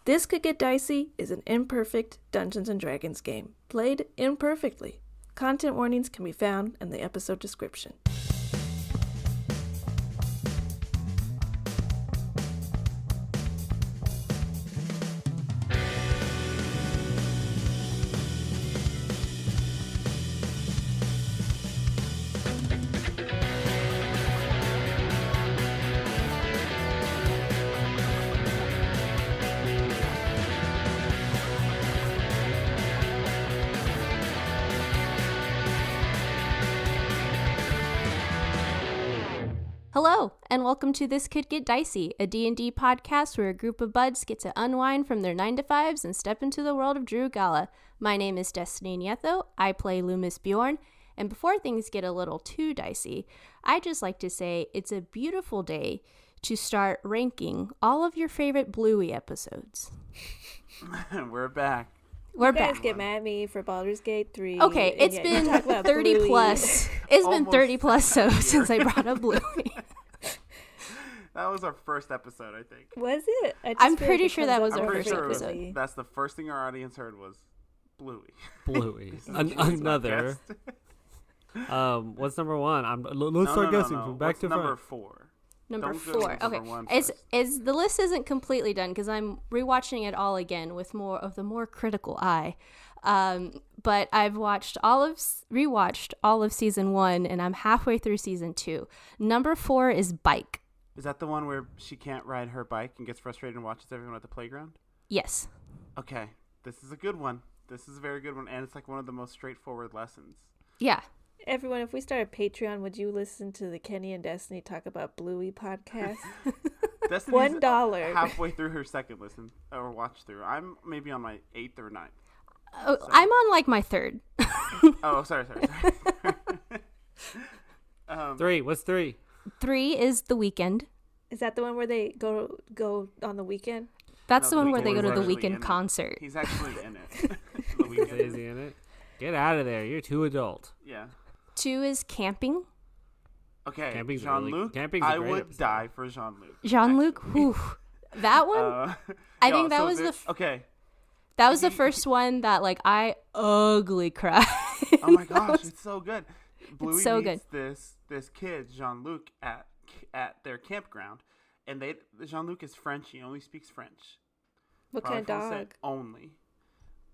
This Could Get Dicey is an imperfect Dungeons & Dragons game, played imperfectly. Content warnings can be found in the episode description. Hello, and welcome to This Could Get Dicey, a D&D podcast where a group of buds get to unwind from their 9-to-5s and step into the world of Drew Gala. My name is Destiny Nieto, I play Loomis Bjorn, and before things get a little too dicey, I'd just like to say it's a beautiful day to start ranking all of your favorite Bluey episodes. We're back. We're You guys back. get mad at me for Baldur's Gate 3. Okay, and it's yet you been talk about 30 Bluey. plus. It's been Almost 30 plus so a year. since I brought up Bluey. That was our first episode, I think. Was it? I just I'm feel pretty it sure comes that up was I'm our pretty first sure episode. that's the first thing our audience heard was Bluey. Bluey. She's my Another. guest. What's number one? Let's start guessing from back What's to number front. 4? Number Don't go 4. with number Okay. one It's first. the list isn't completely done because I'm rewatching it all again with more of the more critical eye. But I've rewatched all of season 1 and I'm halfway through season 2. Number 4 is Bike. Is that the one where she can't ride her bike and gets frustrated and watches everyone at the playground? Yes. Okay, this is a good one. This is a very good one, and it's like one of the most straightforward lessons. Yeah. Everyone, if we start a Patreon, would you listen to the Kenny and Destiny Talk About Bluey podcast? Destiny's $1. halfway through her second listen or watch through. I'm maybe on my 8th or 9th. Oh, I'm on like my 3rd. Oh, sorry. 3. What's 3? 3 is The Weekend. Is that the one where they go on the weekend? That's No, the The one where they go Weeknd to is the actually Weekend in it. concert. He's actually in it. The Is Weeknd. he in it? Get out of there. You're too adult. Yeah. 2 is Camping. Okay. Camping's Jean-Luc. camping's a I great would episode. die for Jean-Luc. Jean-Luc. actually. Whew. That one? I yo, think that so was there- the okay. That was the first one that like I ugly cried. Oh my gosh, it's so good. Bluey so meets this kid Jean-Luc at their campground, and Jean-Luc is French. He only speaks French. What Probably kind of from the dog? set Only.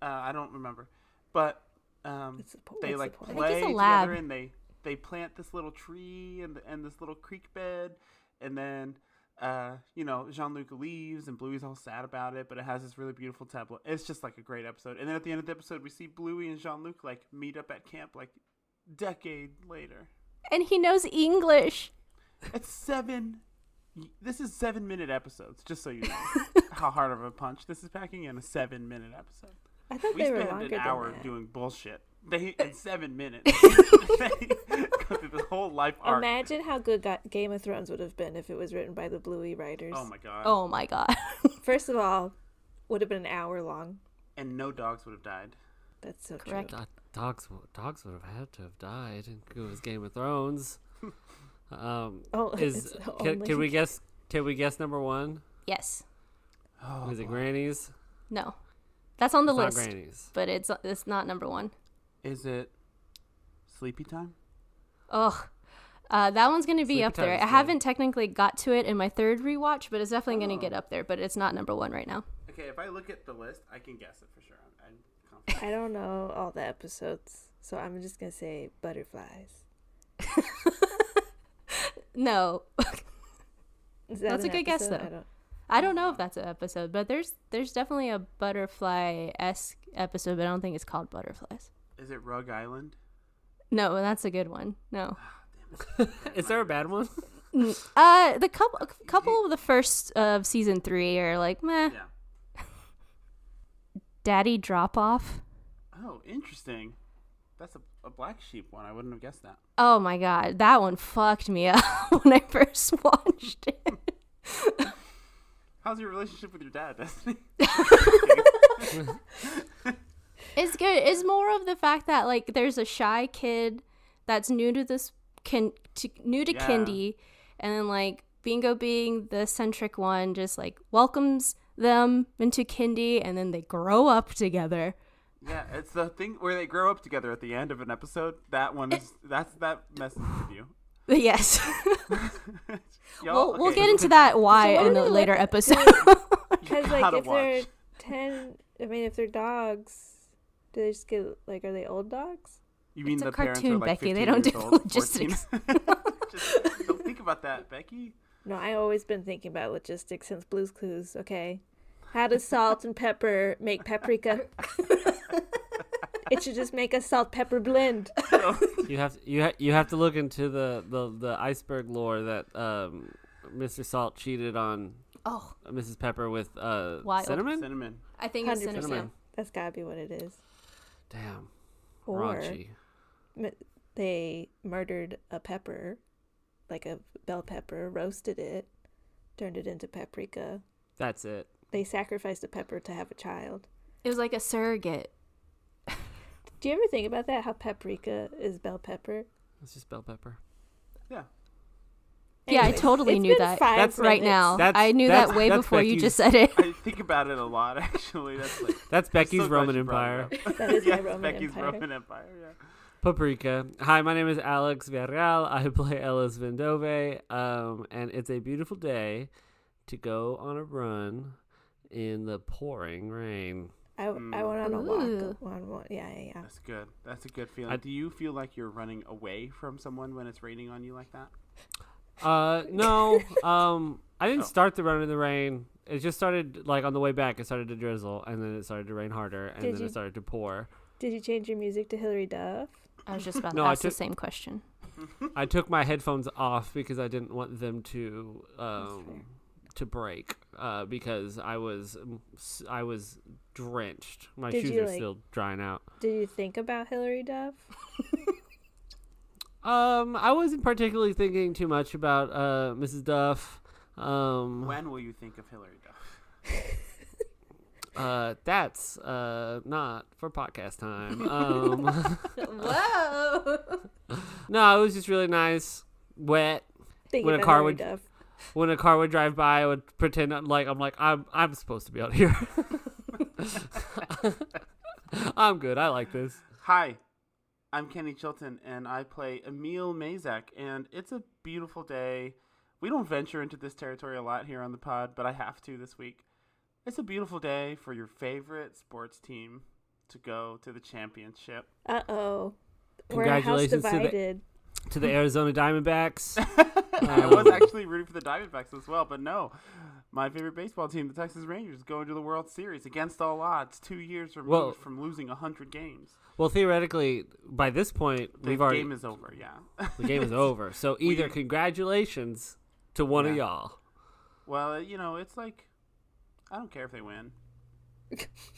I don't remember, but they like I think play he's a lab. together, and they plant this little tree and this little creek bed, and then Jean-Luc leaves and Bluey's all sad about it, but it has this really beautiful tableau. It's just like a great episode. And then at the end of the episode, we see Bluey and Jean-Luc like meet up at camp like decade later. And he knows English. It's 7. This is 7-minute episodes, just so you know how hard of a punch this is packing in a 7-minute episode. I thought We they were spent longer an than hour that. doing bullshit. In 7 minutes, they go through the whole life arc. Imagine how good Game of Thrones would have been if it was written by the Bluey writers. Oh my god! Oh my god. First of all, would have been an hour long. And no dogs would have died. That's so Correct. true. Dogs would have had to have died. It was Game of Thrones. It's only- Can we guess? Can we guess number 1? Yes. Oh, Is it boy. Granny's? No. That's on the It's not list. Granny's. But it's not number 1. Is it Sleepy Time? Ugh. That one's going to be Sleepy up there. Time is I good. haven't technically got to it in my 3rd rewatch, but it's definitely going to get up there. But it's not number 1 right now. Okay, if I look at the list, I can guess it for sure. I'm confident. I don't know all the episodes, so I'm just gonna say butterflies. No. Is that That's an a good guess, episode? though. I don't know if that's an episode, but there's definitely a butterfly-esque episode, but I don't think it's called Butterflies. Is it Rug Island? No, that's a good one. No. Is there a bad one? The couple of the first of season 3 are like meh. Yeah. Daddy Drop Off. Oh, interesting. That's a black sheep one. I wouldn't have guessed that. Oh my god, that one fucked me up when I first watched it. How's your relationship with your dad, Destiny? It's good. It's more of the fact that like there's a shy kid that's new to this new to Yeah. Kindy, and then like Bingo being the eccentric one just like welcomes them into kindy, and then they grow up together. Yeah, it's the thing where they grow up together at the end of an episode. That one is that messes with you. Yes. Y'all, We'll okay. get into that why So in a what- later episode. Because gotta if they're watch. 10, I mean, if they're dogs, do they just get like? Are they old dogs? You mean It's a the parents cartoon, are like Becky. 15 They don't years do old, 14? logistics. Just don't think about that, Becky. No, I always been thinking about logistics since Blue's Clues. Okay, how does salt and pepper make paprika? It should just make a salt pepper blend. You have to look into the iceberg lore that Mr. Salt cheated on Oh, Mrs. Pepper with Wild. cinnamon. Cinnamon. I think it's 100%. cinnamon. That's gotta be what it is. Damn, Or raunchy. they murdered a pepper, like a bell pepper, roasted it, turned it into paprika. That's it. They sacrificed a pepper to have a child. It was like a surrogate. Do you ever think about that? How paprika is bell pepper? It's just bell pepper. Yeah. Yeah, I Anyways, totally it's knew been that. 5 That's right minutes. now. That's- I knew that's- that way that's before you Becky's- just said it. I think about it a lot, actually. That's Becky's so glad Roman you brought Empire. it up. That is my Yes, Roman Becky's Empire. Roman Empire, yeah. Paprika. Hi, my name is Alex Villarreal. I play Ellis Vendove, and it's a beautiful day to go on a run in the pouring rain. I went on a Ooh. walk. Yeah. That's good. That's a good feeling. I- Do you feel like you're running away from someone when it's raining on you like that? No, I didn't Oh. start the run in the rain. It just started, like, on the way back, it started to drizzle, and then it started to rain harder, and Did then you- it started to pour. Did you change your music to Hillary Duff? I was just about No, to I ask the took- same question. I took my headphones off because I didn't want them to break, because I was drenched. My Did shoes you, are like- still drying out. Did you think about Hillary Duff? I wasn't particularly thinking too much about Mrs. Duff. When will you think of Hillary Duff? That's not for podcast time. Whoa! No, it was just really nice, wet. Thinking When a about car Hillary would- Duff. When a car would drive by, I would pretend I'm supposed to be out here. I'm good. I like this. Hi, I'm Kenny Chilton, and I play Emil Mazak, and it's a beautiful day. We don't venture into this territory a lot here on the pod, but I have to this week. It's a beautiful day for your favorite sports team to go to the championship. Uh-oh. We're a house Congratulations divided. to the Arizona Diamondbacks. I was actually rooting for the Diamondbacks as well, but no. My favorite baseball team, the Texas Rangers, is going to the World Series against all odds, 2 years removed from losing 100 games. Well, theoretically, by this point, The game is over, yeah. the game is over. So either congratulations to one of Yeah. y'all. Well, it's like, I don't care if they win.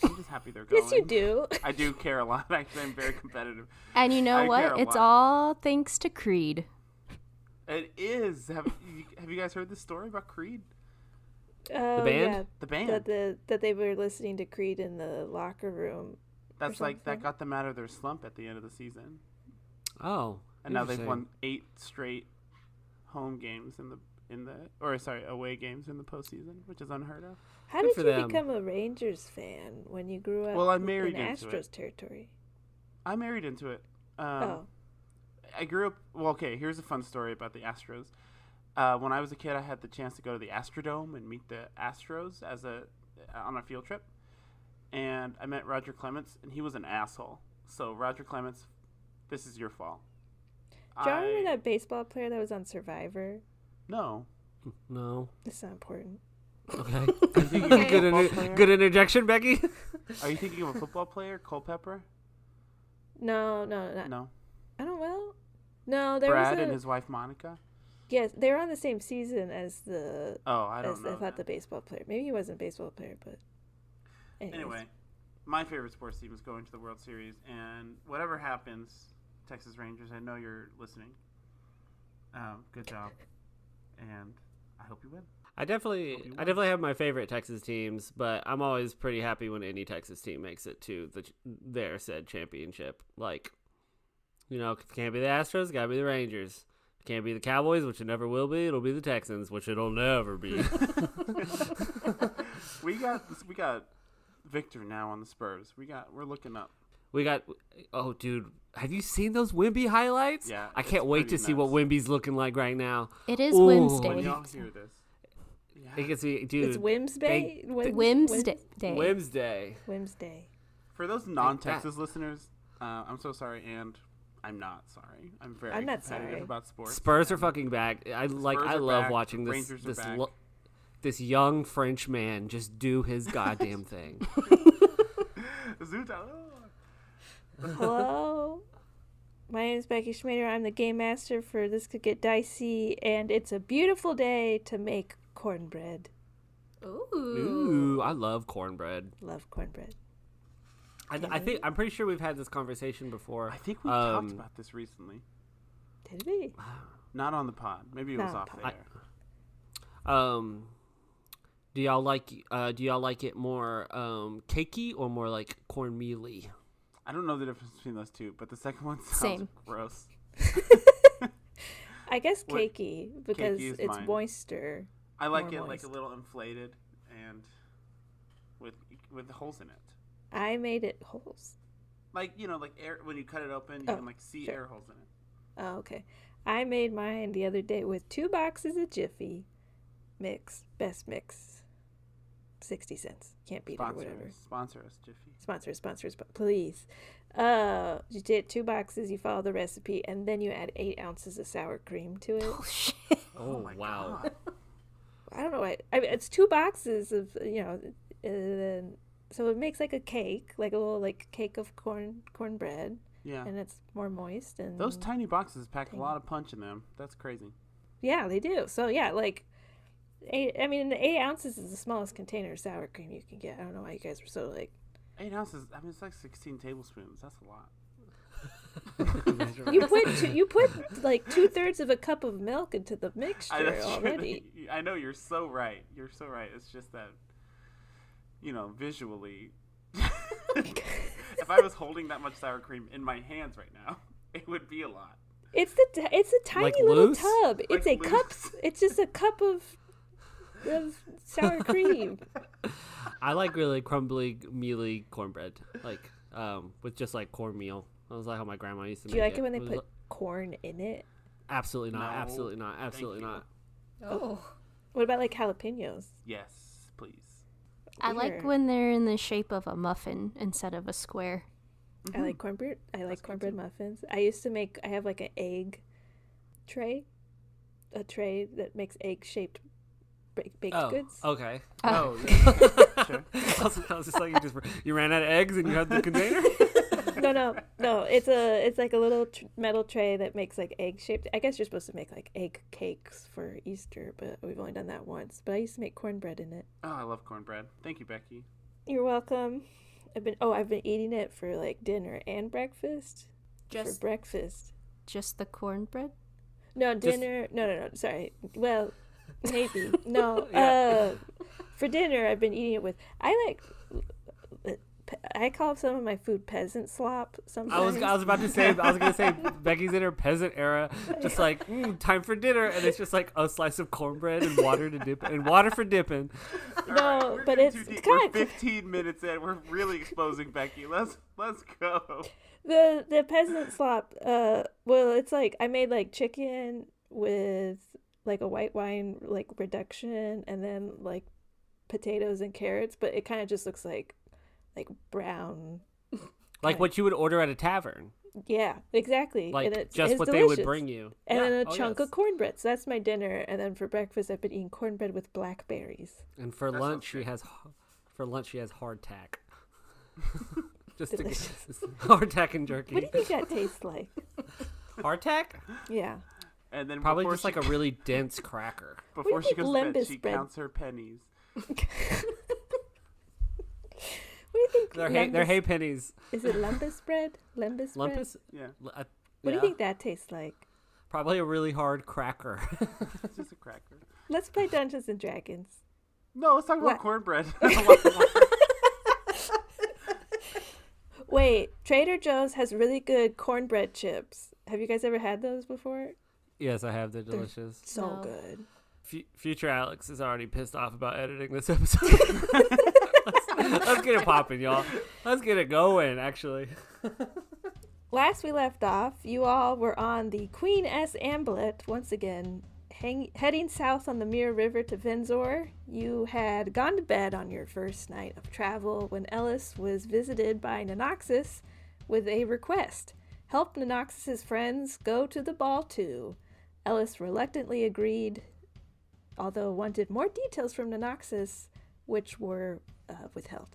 I'm just happy they're going. Yes, you do. I do care a lot. Actually, I'm very competitive. And you know I care what? a It's lot. all thanks to Creed. It is. Have you guys heard this story about Creed? Oh, band? Yeah, The band. that they were listening to Creed in the locker room. That's like that something. got them out of their slump at the end of the season, Oh, and now they've interesting. won 8 straight home games away games in the postseason, which is unheard of. How Good did for you them. become a Rangers fan when you grew up Well, I'm married in into Astros it. territory? I married into it. Oh. I grew up. Well, okay. Here's a fun story about the Astros. When I was a kid, I had the chance to go to the Astrodome and meet the Astros on a field trip, and I met Roger Clemens, and he was an asshole. So Roger Clemens, this is your fault. Do you remember that baseball player that was on Survivor? No. No. It's not important. Okay. Okay. Good interjection, Becky. Are you thinking of a football player, Culpepper? No. No. I don't. Well, no. There Brad was and his wife Monica. Yes, they were on the same season as Oh, I don't as know. I thought that. the baseball player. Maybe he wasn't a baseball player, but anyways. Anyway, my favorite sports team is going to the World Series, and whatever happens, Texas Rangers, I know you're listening. Good job, and I hope you win. I definitely have my favorite Texas teams, but I'm always pretty happy when any Texas team makes it to their said championship. Like, if it can't be the Astros, gotta be the Rangers. Can't be the Cowboys, which it never will be. It'll be the Texans, which it'll never be. We got Victor now on the Spurs. We're looking up. Oh, dude. Have you seen those Wemby highlights? Yeah. I can't wait to see what Wemby's looking like right now. It is Ooh. Wednesday. When y'all hear this. Yeah. It gets me, dude. It's Wednesday. Wednesday. Wednesday. Wednesday. For those non-Texas listeners, I'm so sorry, and I'm not sorry. I'm very I'm not competitive sorry. about sports. Spurs are fucking back. I love back. watching Rangers are back. this young French man just do his goddamn thing. Zuta. Hello. My name is Becky Schmader. I'm the game master for This Could Get Dicey, and it's a beautiful day to make cornbread. Ooh. I love cornbread. Love cornbread. I'm pretty sure we've had this conversation before. I think we talked about this recently. Did we? Not on the pod. Maybe it was Not off on the air. Do y'all like it more cakey or more like cornmealy? I don't know the difference between those two, but the second one sounds Same. gross. I guess cakey because Cakey is it's mine. moister. I like More it like moist. a little inflated and with holes in it. I made it holes. Like, like air when you cut it open, you can like see sure. air holes in it. Oh, okay. I made mine the other day with 2 boxes of Jiffy mix. Best mix. 60 cents. Can't beat it or whatever. Sponsor us, Jiffy. Sponsors, please. You did 2 boxes, you follow the recipe, and then you add 8 ounces of sour cream to it. Oh, shit. Oh my wow. God. I don't know. I mean, it's 2 boxes of, so it makes like a cake, like a little like cake of cornbread, Yeah. and it's more moist. And Those tiny boxes pack a lot of punch in them. That's crazy. yeah, they do. So yeah, like 8 ounces is the smallest container of sour cream you can get. I don't know why you guys were so like 8 ounces. I mean, it's like 16 tablespoons. That's a lot. you put like 2/3 of a cup of milk into the mixture That's true. already. I know, you're so right. You're so right. It's just that, visually, if I was holding that much sour cream in my hands right now, it would be a lot. It's a tiny Like little loose? tub. It's Like a cup. loose. It's just a cup of sour cream. I like really crumbly, mealy cornbread, like with just like cornmeal. That was like how my grandma used to make it. Do you like it when they was put corn in it? Absolutely not. No. Absolutely not. Thank Absolutely you. not. Oh. What about like jalapenos? Yes, please. I like Weird. when they're in the shape of a muffin instead of a square. I like cornbread. I like cornbread muffins. I have like an egg tray, a tray that makes egg shaped baked goods. Okay. Oh, yeah. Sure. I was just like, you ran out of eggs and you had the container. No. It's like a little metal tray that makes like egg shaped. I guess you're supposed to make like egg cakes for Easter, but we've only done that once. But I used to make cornbread in it. Oh, I love cornbread. Thank you, Becky. You're welcome. I've been eating it for like dinner and breakfast. For breakfast. Just the cornbread? No, dinner. No. Sorry. Well, maybe. No. Yeah. For dinner, I've been eating it with. I call some of my food peasant slop. Sometimes. I was gonna say Becky's in her peasant era, just like time for dinner, and it's just like a slice of cornbread and water to dip and water for dipping. No, We're but getting it's too deep. kind We're of 15 minutes in. We're really exposing Becky. Let's go. the peasant slop. Well, it's like I made like chicken with like a white wine like reduction, and then like potatoes and carrots, but it kind of just looks like brown. Like what you would order at a tavern. Yeah, exactly. Like and it's just what delicious. they would bring you. And Yeah. then a Oh, chunk yes. of cornbread. So that's my dinner. And then for breakfast, I've been eating cornbread with blackberries. And for That lunch, sounds she has hardtack. Just Delicious. hardtack and jerky. What do you think that tastes like? Hardtack? Yeah. And then Probably before just like a really dense cracker. before do she you goes think to bed, Lembas she bread- counts her pennies. What do you think? They're hay pennies. Is it lumpus bread? Lumpus bread? Lumpus? Yeah, What do you think that tastes like? Probably a really hard cracker. it's just a cracker. Let's play Dungeons and Dragons. No, let's talk about What? cornbread. Wait, Trader Joe's has really good cornbread chips. Have you guys ever had those before? Yes, I have. They're delicious. So No. good. Future Alex is already pissed off about editing this episode. Let's get it popping, y'all. Let's get it going, actually. Last we left off, you all were on the Queen S. Amblet once again, heading south on the Mirror River to Venzor. You had gone to bed on your first night of travel when Ellis was visited by Nanoxis with a request. Help Nanoxis's friends go to the ball too. Ellis reluctantly agreed, although wanted more details from Nanoxis, which were withheld.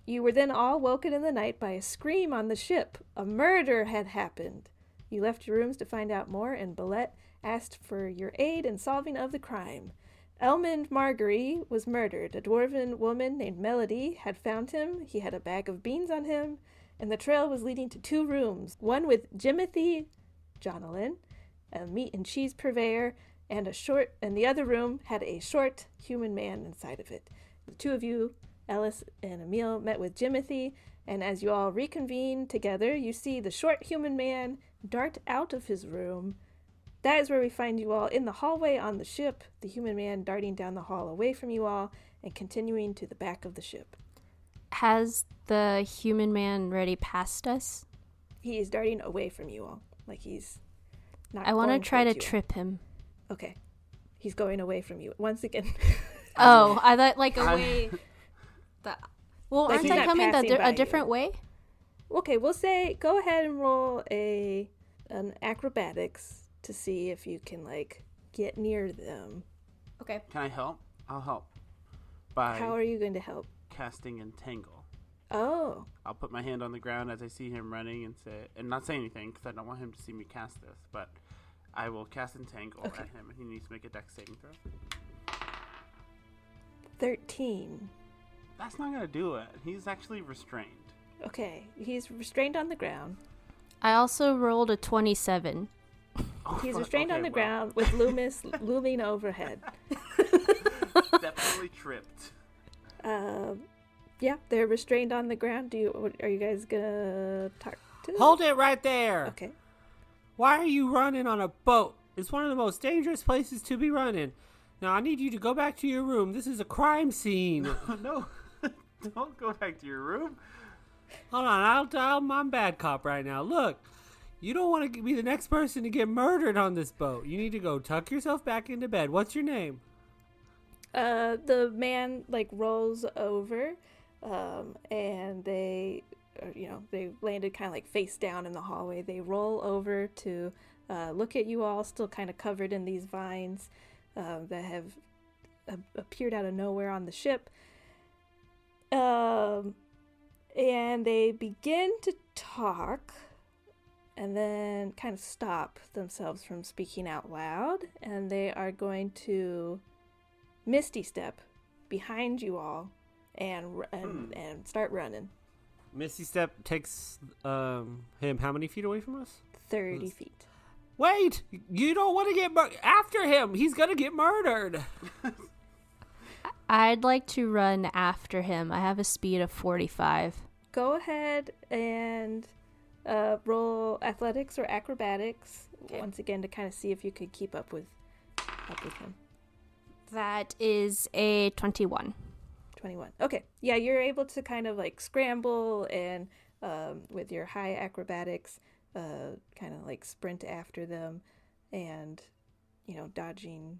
You were then all woken in the night by a scream on the ship. A murder had happened. You left your rooms to find out more, and Billette asked for your aid in solving of the crime. Elmond Margery was murdered. A dwarven woman named Melody had found him. He had a bag of beans on him, and the trail was leading to 2 rooms, one with Jimothy Jonalyn, a meat and cheese purveyor, and the other room had a short human man inside of it. The 2 of you, Ellis and Emil, met with Jimothy, and as you all reconvene together, you see the short human man dart out of his room. That is where we find you all in the hallway on the ship, the human man darting down the hall away from you all and continuing to the back of the ship. Has the human man already passed us? He is darting away from you all, like he's not I want to going try to towards you. trip him. Okay. He's going away from you. Once again. Oh, I thought like away. Well, Like aren't he's I not coming passing by a you. different way? Okay, we'll say go ahead and roll an acrobatics to see if you can like get near them. Okay. Can I help? I'll help by How are you going to help? casting Entangle. Oh, I'll put my hand on the ground as I see him running and not say anything because I don't want him to see me cast this, but I will cast Entangle Okay. at him, and he needs to make a dex saving throw. 13. That's not going to do it. He's actually restrained. Okay, he's restrained on the ground. I also rolled a 27. Oh, He's fuck. restrained on Okay, the well, ground with Loomis looming overhead. Definitely tripped. Yeah, they're restrained on the ground. Are you guys gonna talk to them? Hold it right there. Okay. Why are you running on a boat? It's one of the most dangerous places to be running. Now, I need you to go back to your room. This is a crime scene. No, don't go back to your room. Hold on, I'm bad cop right now. Look, you don't want to be the next person to get murdered on this boat. You need to go tuck yourself back into bed. What's your name? The man like rolls over, and they landed kind of like face down in the hallway. They roll over to look at you all, still kind of covered in these vines that have appeared out of nowhere on the ship. And they begin to talk and then kind of stop themselves from speaking out loud, and they are going to misty step behind you all and start running. Misty Step takes him how many feet away from us? 30 feet. Wait! You don't want to get after him! He's gonna get murdered! I'd like to run after him. I have a speed of 45. Go ahead and roll athletics or acrobatics once again to kind of see if you could keep up with him. That is a 21. 21. Okay. Yeah, you're able to kind of like scramble and with your high acrobatics kind of like sprint after them and dodging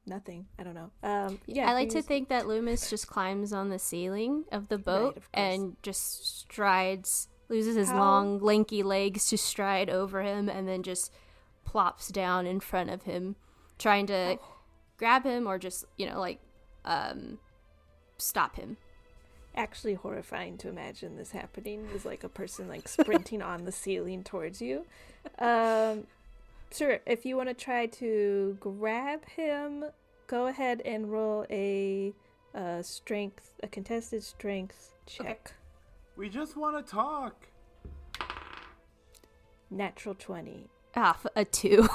nothing. I don't know. Yeah, I like to think that Loomis just climbs on the ceiling of the boat of course. and just strides, loses his How- long, lanky legs to stride over him, and then just plops down in front of him, trying to grab him or just, stop him. actually horrifying to imagine this happening is like a person like sprinting on the ceiling towards you. Sure, if you want to try to grab him, go ahead and roll a contested strength check. We just want to talk. Natural 20. A 2.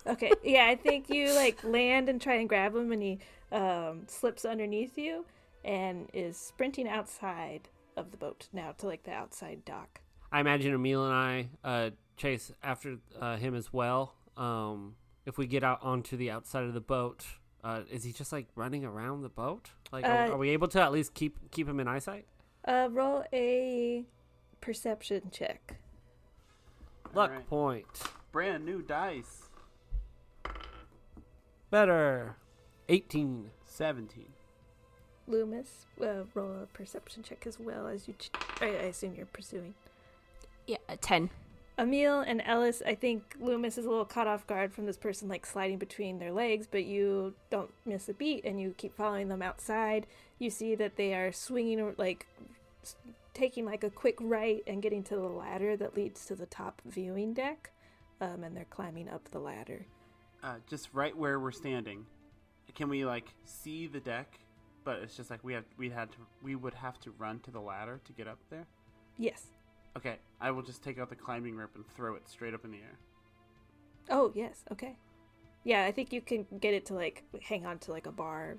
Okay, yeah, I think you like land and try and grab him, and he slips underneath you and is sprinting outside of the boat now to like the outside dock. I imagine Emil and I chase after him as well. if we get out onto the outside of the boat, is he just like running around the boat? Like, are we able to at least keep him in eyesight? Roll a perception check. Luck right. point. Brand new dice. Better. 18. 17. Loomis, roll a perception check as well as you. I assume you're pursuing. Yeah, 10. Emil and Ellis, I think Loomis is a little caught off guard from this person like sliding between their legs, but you don't miss a beat and you keep following them outside. You see that they are swinging, like taking like a quick right and getting to the ladder that leads to the top viewing deck, and they're climbing up the ladder. Just right where we're standing. Can we like see the deck? But it's just like we would have to run to the ladder to get up there. Yes. Okay, I will just take out the climbing rope and throw it straight up in the air. Oh, yes. Okay. Yeah, I think you can get it to like hang on to like a bar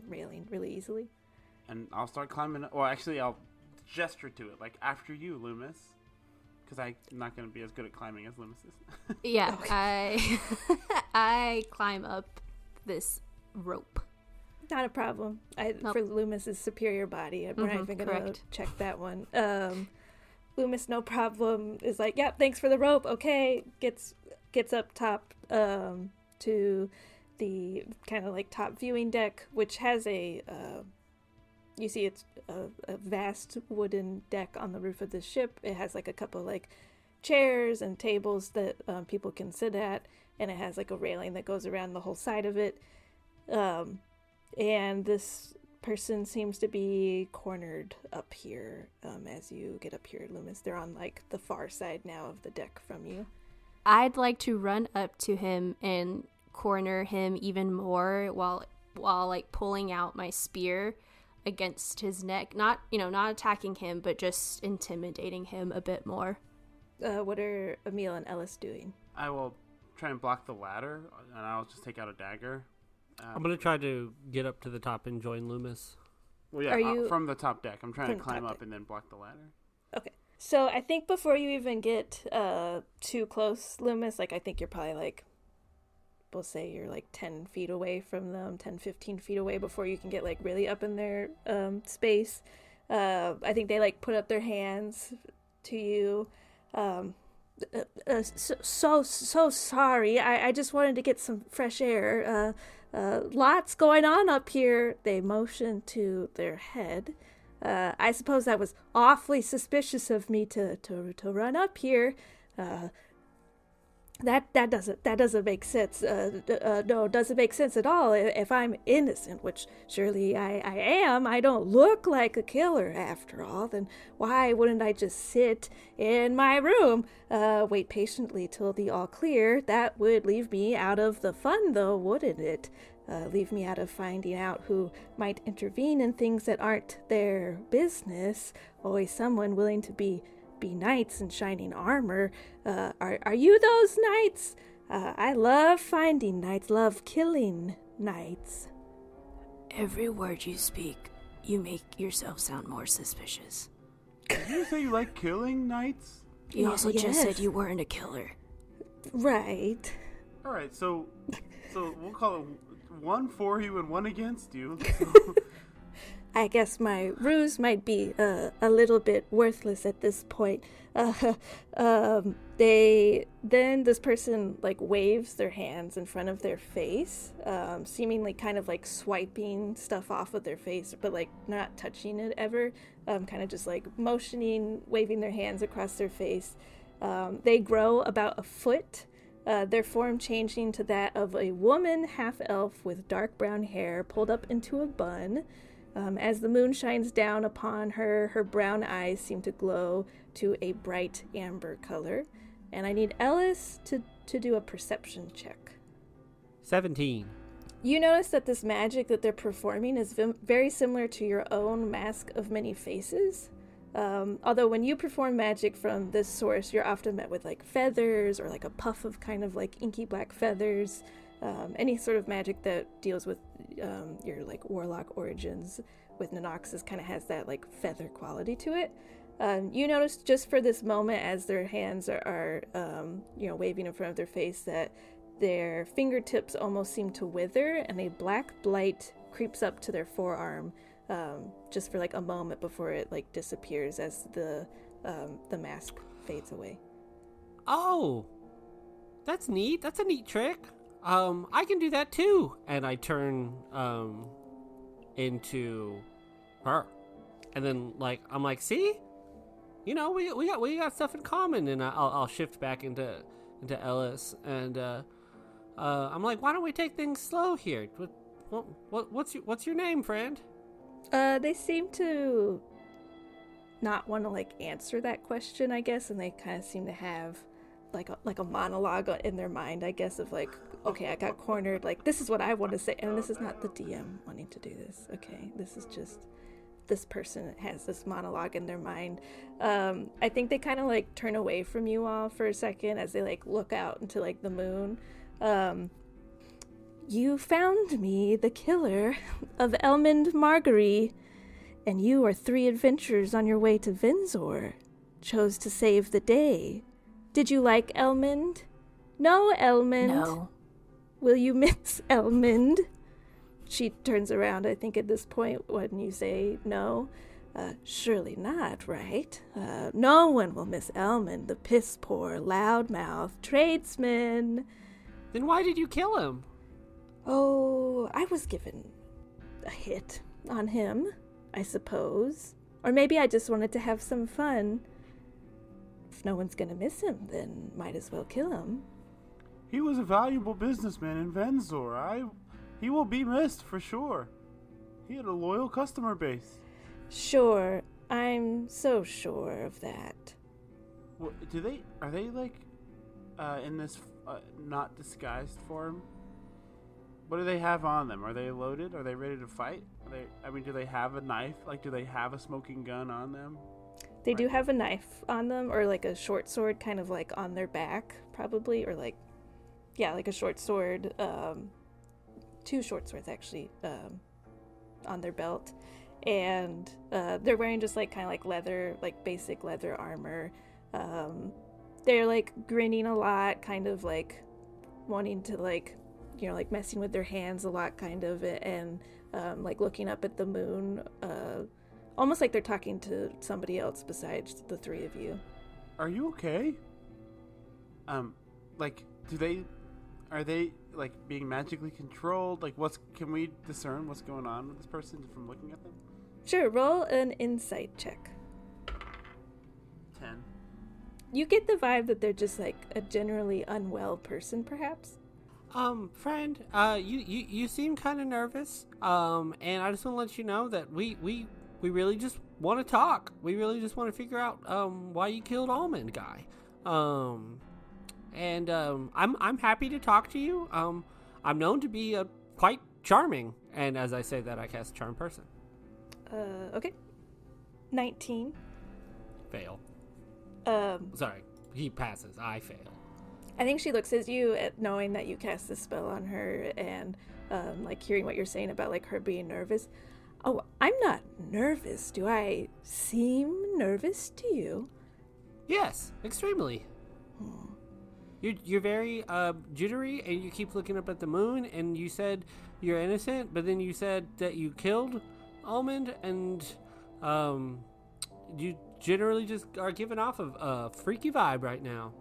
railing really easily. And I'll start climbing. Well, actually, I'll gesture to it like after you, Loomis, because I'm not going to be as good at climbing as Loomis is. Yeah, okay. I climb up this rope. Not a problem. Nope. For Loomis's superior body, I'm not even gonna check that one. Loomis, no problem, is like, yeah, thanks for the rope. Okay, gets up top to the kind of like top viewing deck, which has a you see it's a vast wooden deck on the roof of the ship. It has like a couple like chairs and tables that people can sit at, and it has like a railing that goes around the whole side of it. And this person seems to be cornered up here as you get up here, Loomis. They're on like the far side now of the deck from you. I'd like to run up to him and corner him even more while like pulling out my spear against his neck. Not attacking him, but just intimidating him a bit more. What are Emil and Ellis doing? I will try and block the ladder, and I'll just take out a dagger. I'm going to try to get up to the top and join Loomis. Well, yeah, from the top deck. I'm trying to climb up and then block the ladder. Okay. So I think before you even get too close, Loomis, like I think you're probably like, we'll say you're like 10 feet away from them, 10, 15 feet away before you can get like really up in their space. I think they like put up their hands to you. So sorry. I just wanted to get some fresh air. Lots going on up here. They motion to their head. I suppose that was awfully suspicious of me to run up here. That doesn't make sense. No, it doesn't make sense at all. If I'm innocent, which surely I am, I don't look like a killer after all, then why wouldn't I just sit in my room, wait patiently till the all clear? That would leave me out of the fun, though, wouldn't it? Leave me out of finding out who might intervene in things that aren't their business. Always someone willing to be knights in shining armor. Are you those knights? I love finding knights, love killing knights. Every word you speak, you make yourself sound more suspicious. Did you say you like killing knights? You also just said you weren't a killer. Right. All right, so we'll call it one for you and one against you. I guess my ruse might be a little bit worthless at this point. This person like waves their hands in front of their face, seemingly kind of like swiping stuff off of their face, but like not touching it ever. Kind of just like motioning, waving their hands across their face. They grow about a foot. Their form changing to that of a woman half-elf with dark brown hair pulled up into a bun. As the moon shines down upon her, her brown eyes seem to glow to a bright amber color. And I need Ellis to do a perception check. 17. You notice that this magic that they're performing is very similar to your own Mask of Many Faces. Although when you perform magic from this source, you're often met with like feathers or like a puff of kind of like inky black feathers. Any sort of magic that deals with your like warlock origins with Nanoxus kind of has that like feather quality to it. You notice just for this moment as their hands are waving in front of their face that their fingertips almost seem to wither, and a black blight creeps up to their forearm, just for like a moment before it like disappears as the mask fades away. Oh, that's neat. That's a neat trick. I can do that too. And I turn into her, and then like I'm like, see, we got stuff in common. And I'll shift back into Ellis, and I'm like, why don't we take things slow here? What's your name, friend? They seem to not want to like answer that question, I guess, and they kind of seem to have like a monologue in their mind, I guess, of like, okay, I got cornered, like this is what I want to say, and this is not the DM wanting to do this. Okay, this is just this person has this monologue in their mind. I think they kind of like turn away from you all for a second as they like look out into like the moon. You found me, the killer of Elmond Marguerite, and you are 3 adventurers on your way to Vinzor. Chose to save the day. Did you like Elmond? No, Elmond. No. Will you miss Elmond? She turns around, I think, at this point when you say no. Surely not, right? No one will miss Elmond, the piss-poor, loudmouth tradesman. Then why did you kill him? Oh, I was given a hit on him, I suppose. Or maybe I just wanted to have some fun. If no one's gonna miss him, then might as well kill him. He was a valuable businessman in Venzor. He will be missed for sure. He had a loyal customer base. Sure, I'm so sure of that. What, are they like in this not disguised form? What do they have on them? Are they loaded? Are they ready to fight? Do they have a knife? Like, do they have a smoking gun on them? They do have a knife on them, or like a short sword kind of like on their back, probably, or like, yeah, like a short sword, 2 short swords actually, on their belt. And they're wearing just like kind of like leather, like basic leather armor. They're like grinning a lot, kind of like wanting to like, like messing with their hands a lot, kind of, and like looking up at the moon, almost like they're talking to somebody else besides the 3 of you. Are you okay? Like, are they like being magically controlled? Like, can we discern what's going on with this person from looking at them? Sure, roll an insight check. 10. You get the vibe that they're just like a generally unwell person, perhaps. Friend, you seem kind of nervous. And I just want to let you know that we really just want to talk. We really just want to figure out why you killed Almond guy. I'm happy to talk to you. I'm known to be quite charming, and as I say that, I cast Charm Person. Okay. 19. Fail. Sorry, he passes. I fail. I think she looks at you knowing that you cast the spell on her, and like hearing what you're saying about like her being nervous. Oh, I'm not nervous. Do I seem nervous to you? Yes, extremely. You're very jittery, and you keep looking up at the moon, and you said you're innocent, but then you said that you killed Almond, and you generally just are giving off a freaky vibe right now.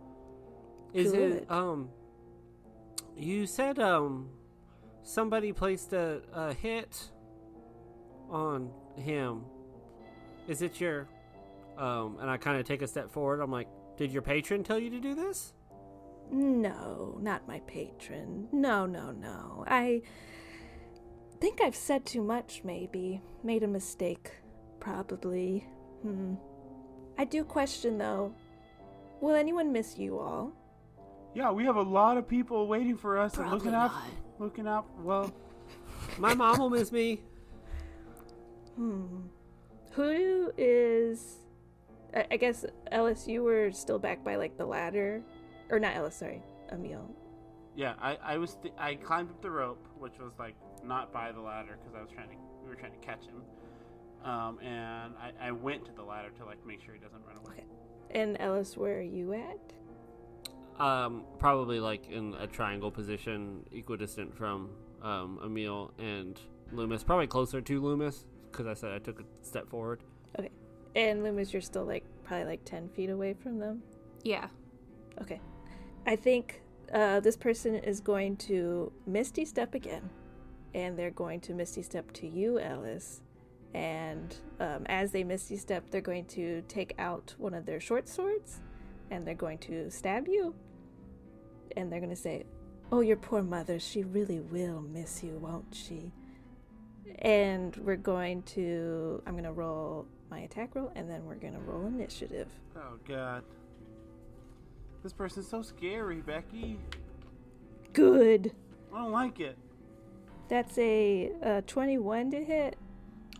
Is Good. it you said somebody placed a hit on him. Is it your and I kind of take a step forward. I'm like, did your patron tell you to do this? No, not my patron. No. I think I've said too much, maybe. Made a mistake, probably. I do question, though. Will anyone miss you all? Yeah, we have a lot of people waiting for us and Probably looking out. Well, My mom will miss me. Who is... I guess, Ellis, you were still back by, like, the ladder. Or not Ellis, sorry. Emil. yeah, I climbed up the rope, which was like not by the ladder because we were trying to catch him. And I went to the ladder to like make sure he doesn't run away. Okay. And Ellis, where are you at? Probably like in a triangle position, equidistant from Emil and Loomis. Probably closer to Loomis because I said I took a step forward. Okay. And Loomis, you're still probably 10 feet away from them? Yeah. Okay. I think this person is going to Misty Step again. And they're going to Misty Step to you, Alice. And as they Misty Step, they're going to take out one of their short swords. And they're going to stab you. And they're going to say, "Oh, your poor mother, she really will miss you, won't she?" And I'm going to roll my attack roll, and then we're going to roll initiative. Oh, God. This person's so scary, Becky. Good. I don't like it. That's a 21 to hit.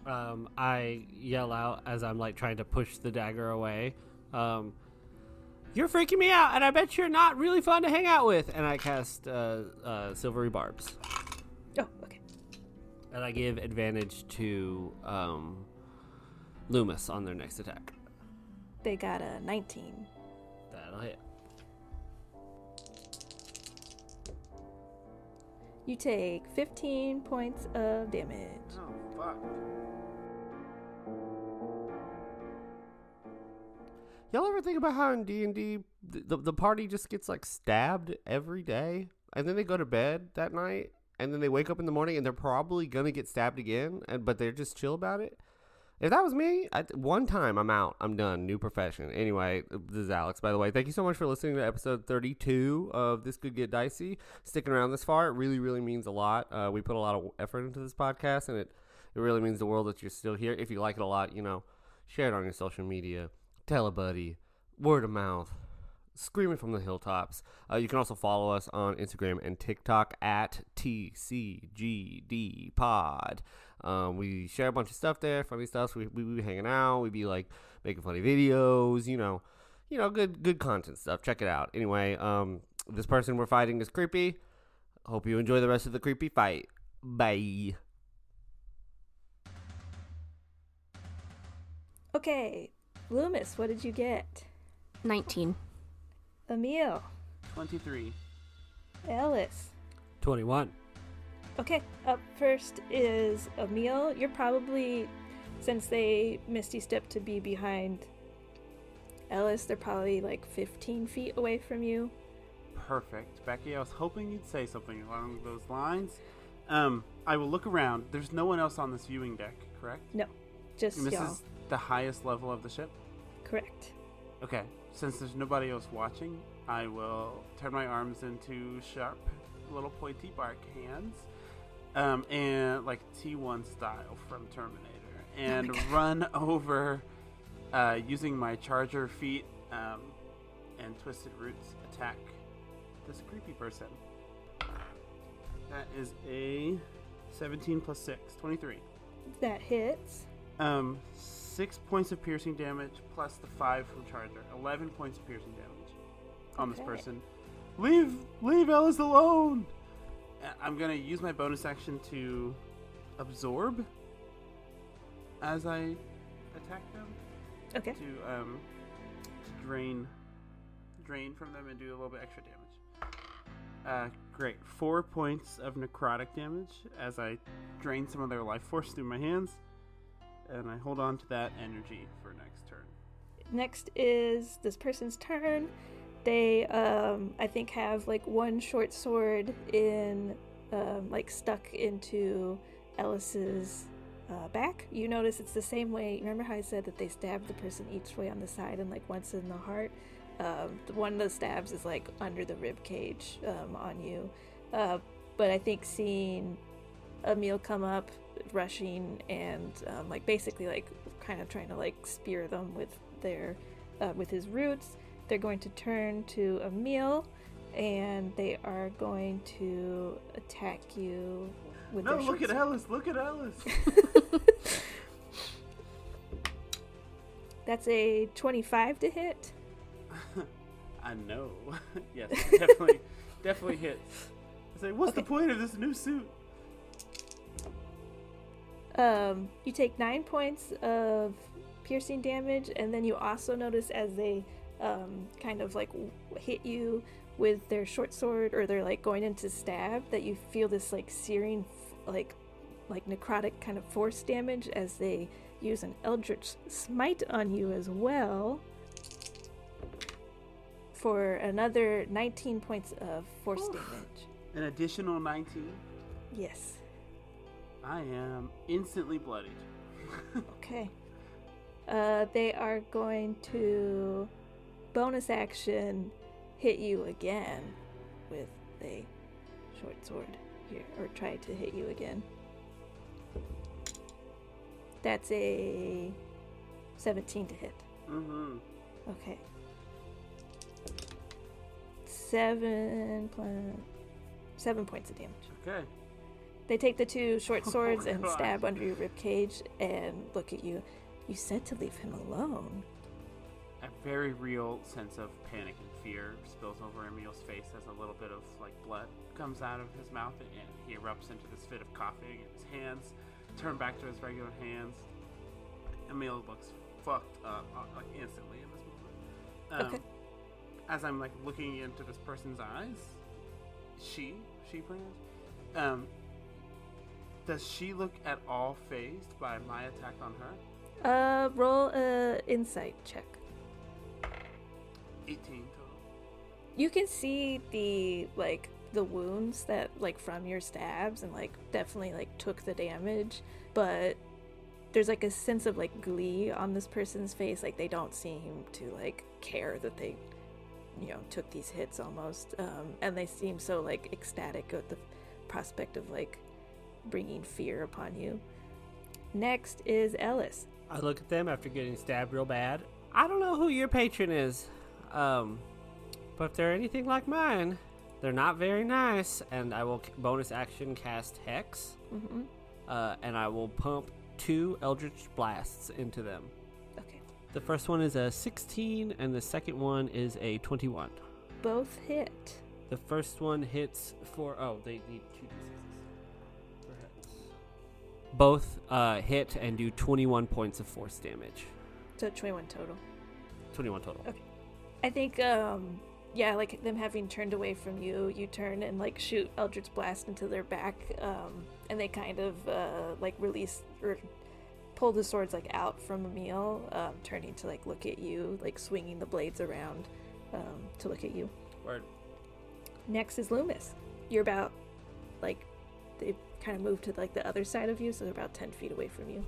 I yell out as I'm trying to push the dagger away. You're freaking me out, and I bet you're not really fun to hang out with. And I cast Silvery Barbs. Oh, okay. And I give advantage to Loomis on their next attack. They got a 19. That'll hit. You take 15 points of damage. Oh, fuck. Y'all ever think about how in D&D the party just gets stabbed every day, and then they go to bed that night, and then they wake up in the morning and they're probably gonna get stabbed again, but they're just chill about it? If that was me, one time I'm out, I'm done, new profession. Anyway, this is Alex, by the way. Thank you so much for listening to episode 32 of This Could Get Dicey. Sticking around this far, it really, really means a lot. We put a lot of effort into this podcast, and it really means the world that you're still here. If you like it a lot, share it on your social media. Tell a buddy, word of mouth, screaming from the hilltops. You can also follow us on Instagram and TikTok at TCGDpod. We share a bunch of stuff there, funny stuff. We be hanging out. We be making funny videos. Good content stuff. Check it out. Anyway, this person we're fighting is creepy. Hope you enjoy the rest of the creepy fight. Bye. Okay. Loomis, what did you get? 19. Emil. 23. Alice. 21. Okay, up first is Emil. You're probably, since they Misty Step to be behind Alice, they're probably 15 feet away from you. Perfect. Becky, I was hoping you'd say something along those lines. I will look around. There's no one else on this viewing deck, correct? No, just And this y'all. is the highest level of the ship? Correct. Okay, since there's nobody else watching, I will turn my arms into sharp, little pointy bark hands, and T1 style from Terminator, and run over, using my charger feet and twisted roots, attack this creepy person. That is a 17 plus 6, 23. That hits. 6 points of piercing damage plus the 5 from Charger. 11 points of piercing damage on this person. Leave Ellis alone! I'm going to use my bonus action to absorb as I attack them. Okay. To drain from them and do a little bit extra damage. Great. 4 points of necrotic damage as I drain some of their life force through my hands. And I hold on to that energy for next turn. Next is this person's turn. They, I think, have one short sword in, stuck into Ellis's back. You notice it's the same way. Remember how I said that they stabbed the person each way on the side and once in the heart? One of the stabs is under the rib cage on you. But I think seeing Emil come up, rushing and basically kind of trying to spear them with their with his roots, they're going to turn to Emil and they are going to attack you with their look at short sword. Look at Ellis. That's a 25 to hit. I know. Yes, definitely hits. I say, what's the point of this new suit? You take 9 points of piercing damage, and then you also notice as they kind of hit you with their short sword, or they're like going into stab, that you feel this like searing, like necrotic kind of force damage as they use an Eldritch Smite on you as well for another 19 points of force damage. An additional 19? Yes. I am instantly bloodied. Okay. They are going to bonus action hit you again with a short sword here, or try to hit you again. That's a 17 to hit. Mm-hmm. Okay. 7 points of damage. Okay. They take the two short swords and God. stab under your ribcage and look at you. You said to leave him alone. A very real sense of panic and fear spills over Emil's face as a little bit of like blood comes out of his mouth, and he erupts into this fit of coughing, and his hands turn back to his regular hands. Emil looks fucked up like instantly in this moment. Okay. As I'm like looking into this person's eyes, she does she look at all phased by my attack on her? Roll a insight check. 18 total. You can see the wounds that like from your stabs, and like definitely like took the damage, but there's like a sense of like glee on this person's face. Like they don't seem to like care that they, took these hits almost, and they seem so like ecstatic at the prospect of like bringing fear upon you. Next is Ellis. I look at them after getting stabbed real bad. I don't know who your patron is, but if they're anything like mine, they're not very nice, and I will bonus action cast Hex, and I will pump 2 Eldritch Blasts into them. Okay. The first one is a 16, and the second one is a 21. Both hit. The first one hits for... Oh, they need 2d6s for hits. Both hit and do 21 points of force damage. So 21 total. 21 total. Okay. I think, like them having turned away from you, you turn and like shoot Eldritch Blast into their back, and they kind of like release or pull the swords like out from Emil, turning to like look at you, like swinging the blades around to look at you. Word. Next is Loomis. You're about like they kind of moved to like the other side of you, so they're about 10 feet away from you.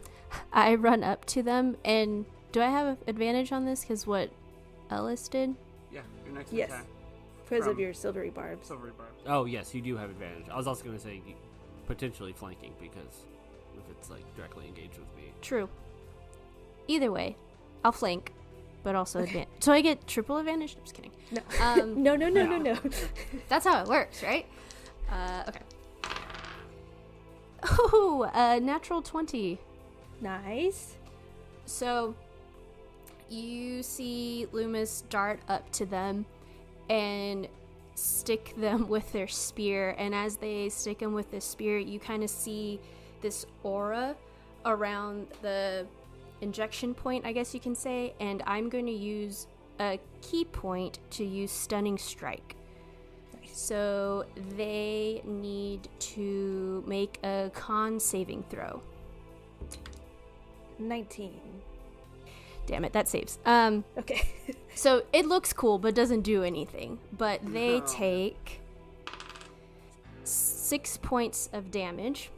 I run up to them, and do I have advantage on this because what Ellis did? Yeah, your next Yes. attack. Because of From your silvery barbs. Silvery barbs. Oh, yes, you do have advantage. I was also going to say potentially flanking, because if it's like directly engaged with me. True. Either way, I'll flank, but also advantage. So I get triple advantage? I'm just kidding. No. No. That's how it works, right? Okay. Oh, natural 20. Nice. So you see Loomis dart up to them and stick them with their spear, and as they stick them with the spear, you kind of see this aura around the injection point, I guess you can say, and I'm going to use a key point to use Stunning Strike. So they need to make a con saving throw. 19. Damn it, that saves. Okay. So it looks cool, but doesn't do anything. But they No. take 6 points of damage.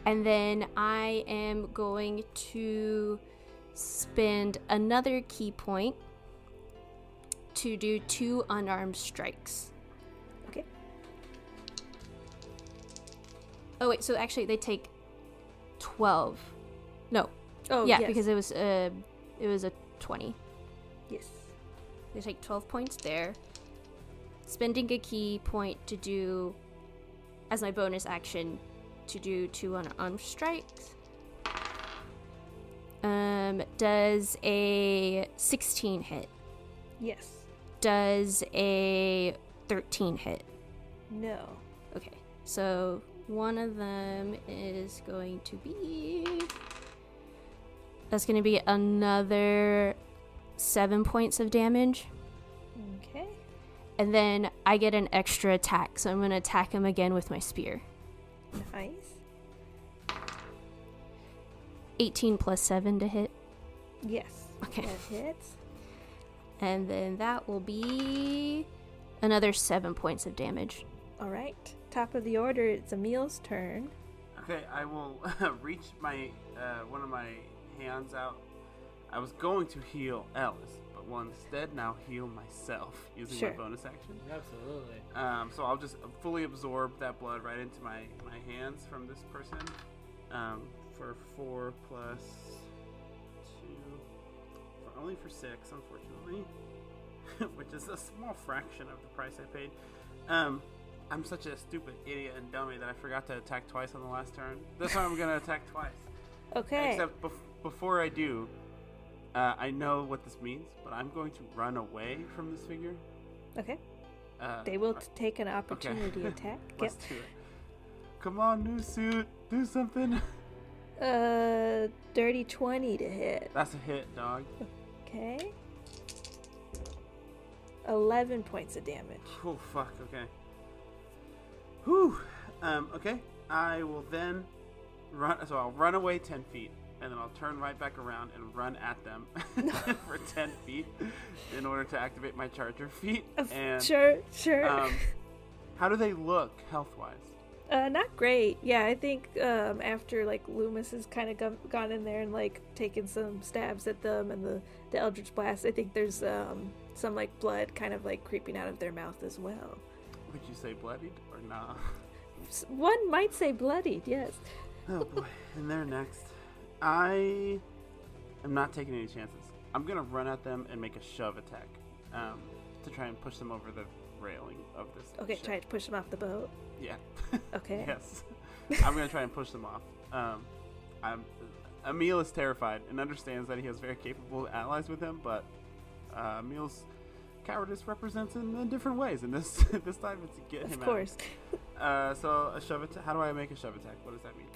And then I am going to spend another key point to do 2 unarmed strikes. Okay. Oh wait, so actually they take 12. No. Oh, yeah, yes. because it was a 20. Yes. They take 12 points there. Spending a key point to do, as my bonus action, to do 2 unarmed strikes. Does a 16 hit? Yes. Does a 13 hit? No. Okay, so one of them is going to be... That's going to be another 7 points of damage. Okay. And then I get an extra attack, so I'm going to attack him again with my spear. Nice. 18 plus 7 to hit. Yes. Okay. That hits. And then that will be another 7 points of damage. All right. Top of the order, it's Emil's turn. Okay, I will reach my one of my hands out. I was going to heal Alice, but will instead now heal myself using Sure. my bonus action. Absolutely. So I'll just fully absorb that blood right into my hands from this person for 4 plus 2, only for 6, unfortunately, which is a small fraction of the price I paid. I'm such a stupid idiot and dummy that I forgot to attack twice on the last turn. This time I'm going to attack twice. Okay. Except before I do, I know what this means, but I'm going to run away from this figure. Okay. They will take an okay. opportunity attack. Let's do it. Come on, new suit. Do something. Dirty 20 to hit. That's a hit, dog. Okay. 11 points of damage. Oh, fuck. Okay. Whew. Okay. I will then run. So I'll run away 10 feet, and then I'll turn right back around and run at them for 10 feet in order to activate my charger feat. And Sure. how do they look health-wise? Not great. Yeah, I think after like Loomis has kind of gone in there and like taken some stabs at them and the Eldritch Blast, I think there's some like blood kind of like creeping out of their mouth as well. Would you say bloodied or nah? One might say bloodied, yes. Oh boy, and they're next. I am not taking any chances. I'm gonna run at them and make a shove attack to try and push them over the railing of this. Okay, ship. try to push them off the boat. Yeah. Okay. Yes. I'm gonna try and push them off. Emil is terrified and understands that he has very capable allies with him, but Emil's cowardice represents in different ways, and this time it's to get him Of course. out. So a shove attack. How do I make a shove attack? What does that mean?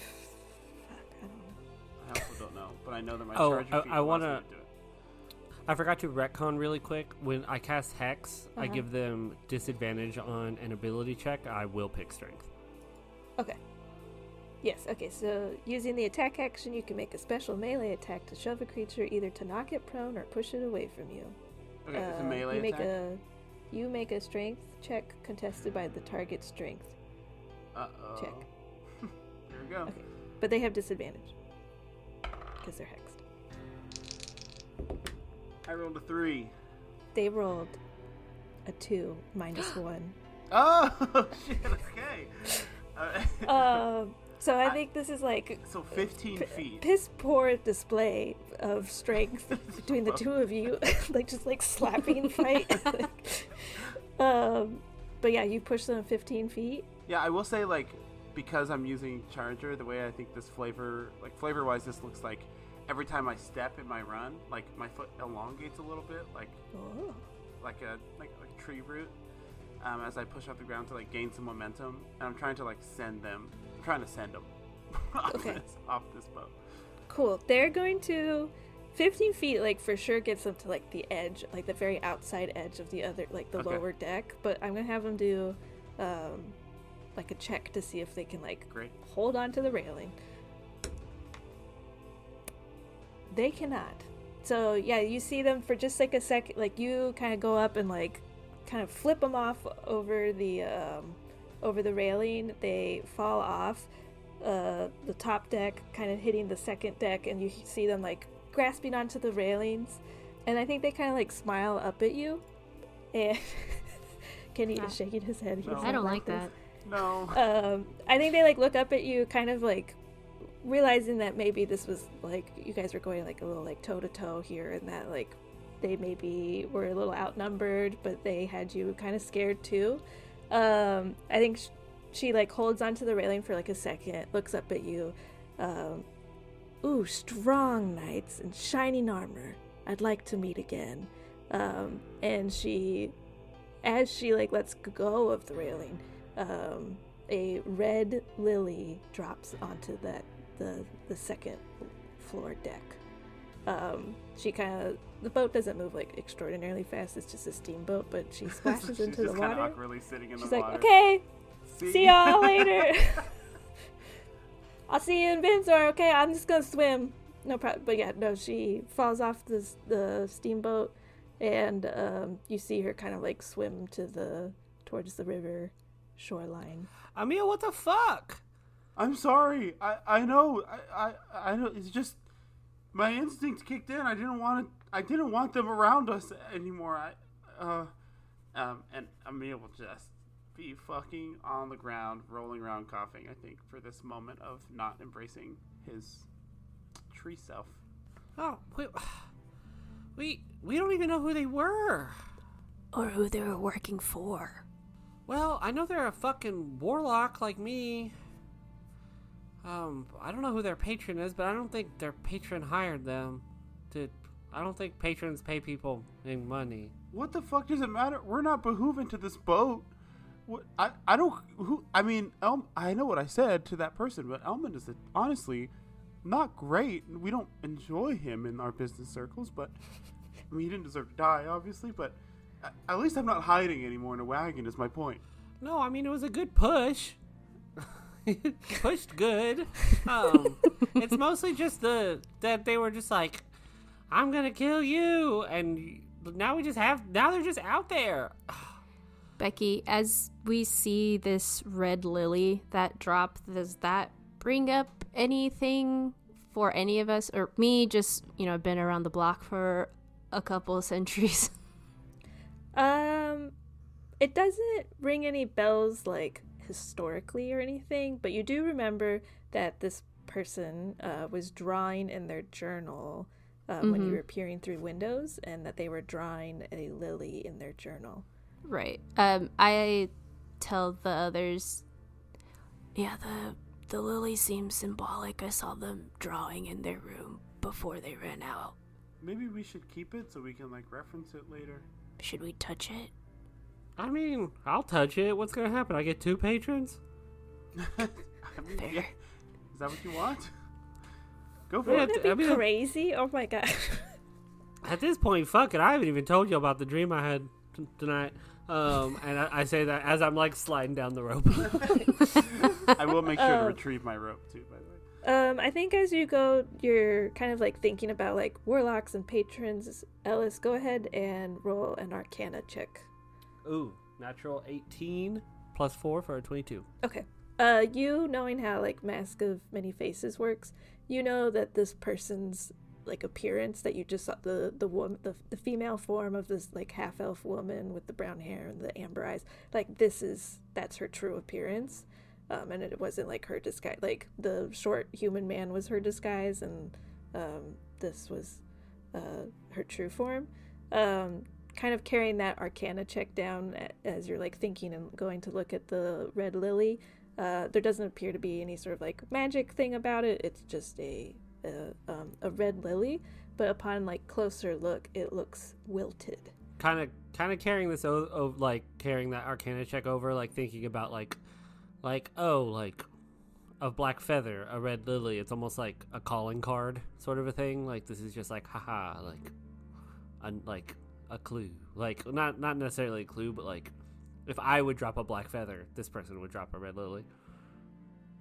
Fuck, I don't know. I also don't know, but I know that my Oh, charger feat I allows wanna- me to do it. I forgot to retcon really quick. When I cast Hex, I Uh-huh. give them disadvantage on an ability check. I will pick Strength. Okay. Yes, okay, so using the attack action, you can make a special melee attack to shove a creature, either to knock it prone or push it away from you. Okay, it's a melee attack. You make a strength check contested by the target's strength. Uh-oh. check. Here we go. Okay, but they have disadvantage because they're hexed. I rolled a 3. They rolled a 2 minus 1. Oh shit! Okay. So I think this is like So 15 feet. piss poor display of strength between the two of you, like just like slapping fight. But yeah, you push them 15 feet. Yeah, I will say, like, because I'm using Charger, the way I think this flavor-wise, this looks like every time I step in my run, like, my foot elongates a little bit, like Oh. like a tree root, as I push off the ground to, like, gain some momentum. And I'm trying to, like, send them off, Okay. off this boat. Cool. They're going to 15 feet, like for sure gets them to like the edge, like the very outside edge of the other, like the Okay. lower deck. But I'm gonna have them do like a check to see if they can like Great. hold on to the railing. They cannot. So yeah, you see them for just like a second, like you kind of go up and like kind of flip them off over the railing. They fall off the top deck, kind of hitting the second deck, and you see them like grasping onto the railings. And I think they kind of like smile up at you. And Kenny is shaking his head. He No. doesn't I don't like this. that. No. I think they like look up at you, kind of like realizing that maybe this was like you guys were going like a little like toe to toe here, and that like they maybe were a little outnumbered, but they had you kind of scared too. I think she like holds onto the railing for like a second, looks up at you. Ooh, strong knights in shining armor. I'd like to meet again. And she, as she like lets go of the railing, a red lily drops onto the second floor deck. She kind of, the boat doesn't move like extraordinarily fast. It's just a steamboat, but she splashes She's into the just kind of water. awkwardly sitting in She's the like, water. okay, see y'all later. I'll see you in Windsor. Okay, I'm just gonna swim. No problem. But yeah, no, she falls off the steamboat, and you see her kind of like swim towards the river shoreline. Emil, what the fuck? I'm sorry. I know. I know. It's just my instinct kicked in. I didn't want them around us anymore. And Emil will just be fucking on the ground, rolling around, coughing. I think for this moment of not embracing his tree self. Oh, we don't even know who they were. Or who they were working for. Well, I know they're a fucking warlock like me. I don't know who their patron is, but I don't think their patron hired them. I don't think patrons pay people in money. What the fuck does it matter? We're not behooving to this boat. What I don't who I mean I know what I said to that person, but Elmond is honestly not great. We don't enjoy him in our business circles, but I mean he didn't deserve to die, obviously. But at least I'm not hiding anymore in a wagon. Is my point. No, I mean it was a good push. Pushed good. It's mostly just that they were just like, I'm gonna kill you, and now they're just out there. Becky, as we see this red lily that drop, does that bring up anything for any of us? Or me, just, been around the block for a couple of centuries. It doesn't ring any bells, like, historically or anything, but you do remember that this person was drawing in their journal when you were peering through windows, and that they were drawing a lily in their journal. Right. I tell the others, yeah, the lily seems symbolic. I saw them drawing in their room before they ran out. Maybe we should keep it so we can reference it later. Should we touch it? I mean, I'll touch it. What's gonna happen? I get 2 patrons? I mean, Fair. yeah. Is that what you want? Go for Wouldn't it. it be crazy? Oh my god. At this point, fuck it. I haven't even told you about the dream I had tonight. And I say that as I'm sliding down the rope. I will make sure to retrieve my rope too, by the way. I think as you go, you're kind of thinking about warlocks and patrons. Ellis, go ahead and roll an Arcana check. Ooh, natural 18 plus 4 for a 22. Okay. You knowing how Mask of Many Faces works, you know that this person's appearance that you just saw, the female form of this half elf woman with the brown hair and the amber eyes, that's her true appearance. And it wasn't her disguise. The short human man was her disguise, and this was her true form. Kind of carrying that Arcana check down as you're thinking and going to look at the red lily. There doesn't appear to be any sort of magic thing about it. It's just a red lily, but upon closer look, it looks wilted. Kind of carrying this carrying that Arcana check over, thinking about a black feather, a red lily. It's almost like a calling card sort of a thing. This is just haha, a clue. Not necessarily a clue, but if I would drop a black feather, this person would drop a red lily.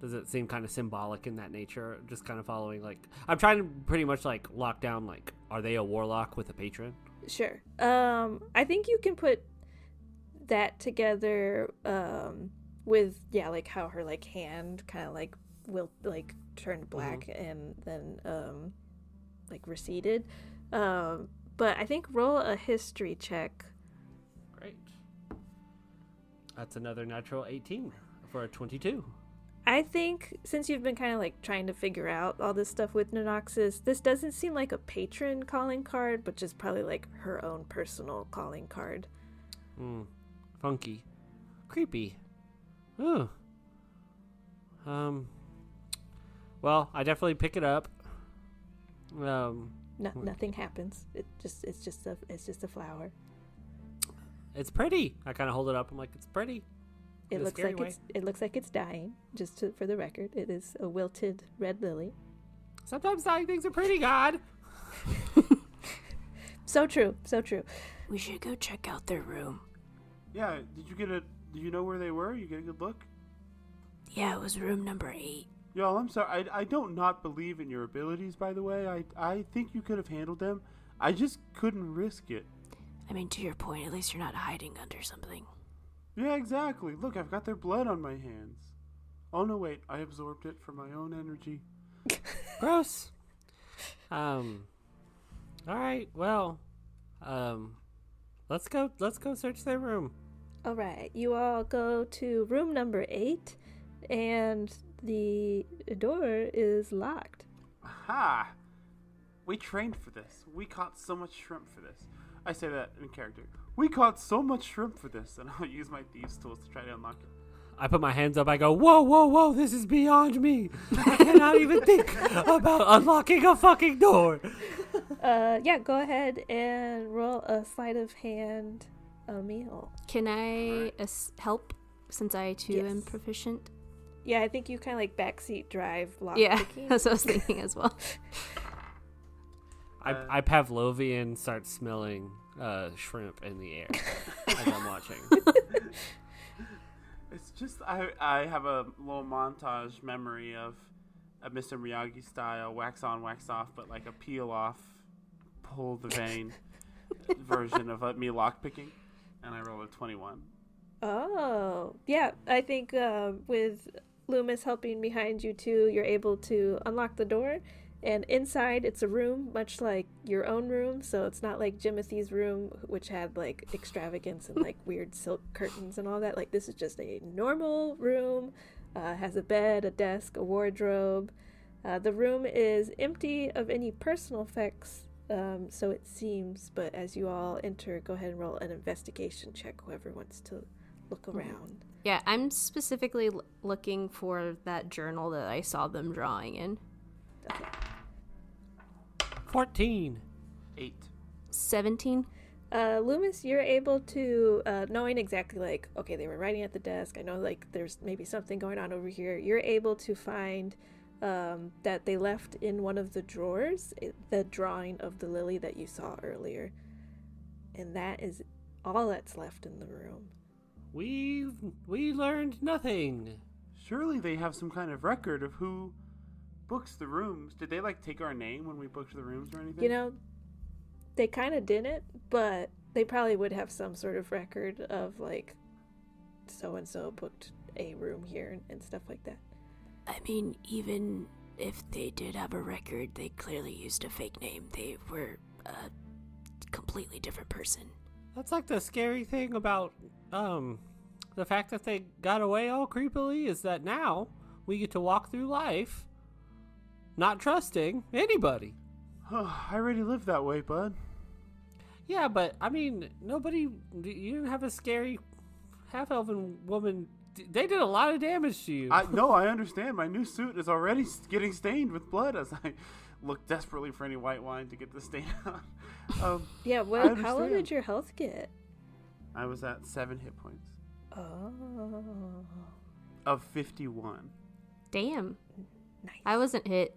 Does it seem kind of symbolic in that nature? Just kind of following, I'm trying to pretty much, lock down, are they a warlock with a patron? Sure. I think you can put that together, with, how her, hand kind of, will, turned black and then, receded. But I think roll a history check. Great. That's another natural 18 for a 22. I think since you've been kind of trying to figure out all this stuff with Nonoxus, this doesn't seem like a patron calling card, but just probably her own personal calling card. Funky. Creepy. Ooh. Well, I definitely pick it up. Nothing happens. It's just a flower. It's pretty. I kind of hold it up. I'm like, it's pretty. It looks like it's dying. For the record, it is a wilted red lily. Sometimes dying things are pretty, God. So true. So true. We should go check out their room. Yeah, did you know where they were? You get a good look? Yeah, it was room number 8. Y'all, I'm sorry. I don't not believe in your abilities, by the way. I think you could have handled them. I just couldn't risk it. I mean, to your point, at least you're not hiding under something. Yeah, exactly. Look, I've got their blood on my hands. Oh, no, wait. I absorbed it from my own energy. Gross. All right. Well, let's go search their room. All right. You all go to room number 8, and the door is locked. Aha! We trained for this. We caught so much shrimp for this. I say that in character. We caught so much shrimp for this, and I'll use my thieves' tools to try to unlock it. I put my hands up. I go, whoa, whoa, whoa, this is beyond me. I cannot even think about unlocking a fucking door. Yeah, go ahead and roll a sleight of hand, Emil. Can I help, since I too am proficient? Yeah, I think you kind of like backseat drive lock picking. That's what I was thinking as well. I Pavlovian start smelling shrimp in the air as I'm watching. It's just, I have a little montage memory of a Mr. Miyagi style, wax on, wax off, but like a peel off, pull the vein version of me lockpicking, and I roll a 21. Oh, yeah. I think with Loomis helping behind you too, you're able to unlock the door. And inside, it's a room, much like your own room. So it's not like Jimothy's room, which had like extravagance and like weird silk curtains and all that. Like this is just a normal room. Has a bed, a desk, a wardrobe. The room is empty of any personal effects, so it seems. But as you all enter, go ahead and roll an investigation check. Whoever wants to look around. Yeah, I'm specifically looking for that journal that I saw them drawing in. Okay. 14. 8. 17. Loomis, you're able to, knowing exactly like, okay, they were writing at the desk. I know like there's maybe something going on over here. You're able to find that they left in one of the drawers the drawing of the lily that you saw earlier. And that is all that's left in the room. We learned nothing. Surely they have some kind of record of who books the rooms. Did they like take our name when we booked the rooms or anything? You know, they kind of didn't, but they probably would have some sort of record of like so-and-so booked a room here and stuff like that. I mean, even if they did have a record, they clearly used a fake name. They were a completely different person. That's like the scary thing about the fact that they got away all creepily is that now we get to walk through life not trusting anybody. I already lived that way, bud. Yeah, but I mean, you didn't have a scary half-elven woman. They did a lot of damage to you. No, I understand. My new suit is already getting stained with blood as I look desperately for any white wine to get the stain out. Yeah, well, how low did your health get? I was at 7 hit points. Oh. Of 51. Damn. Nice. I wasn't hit.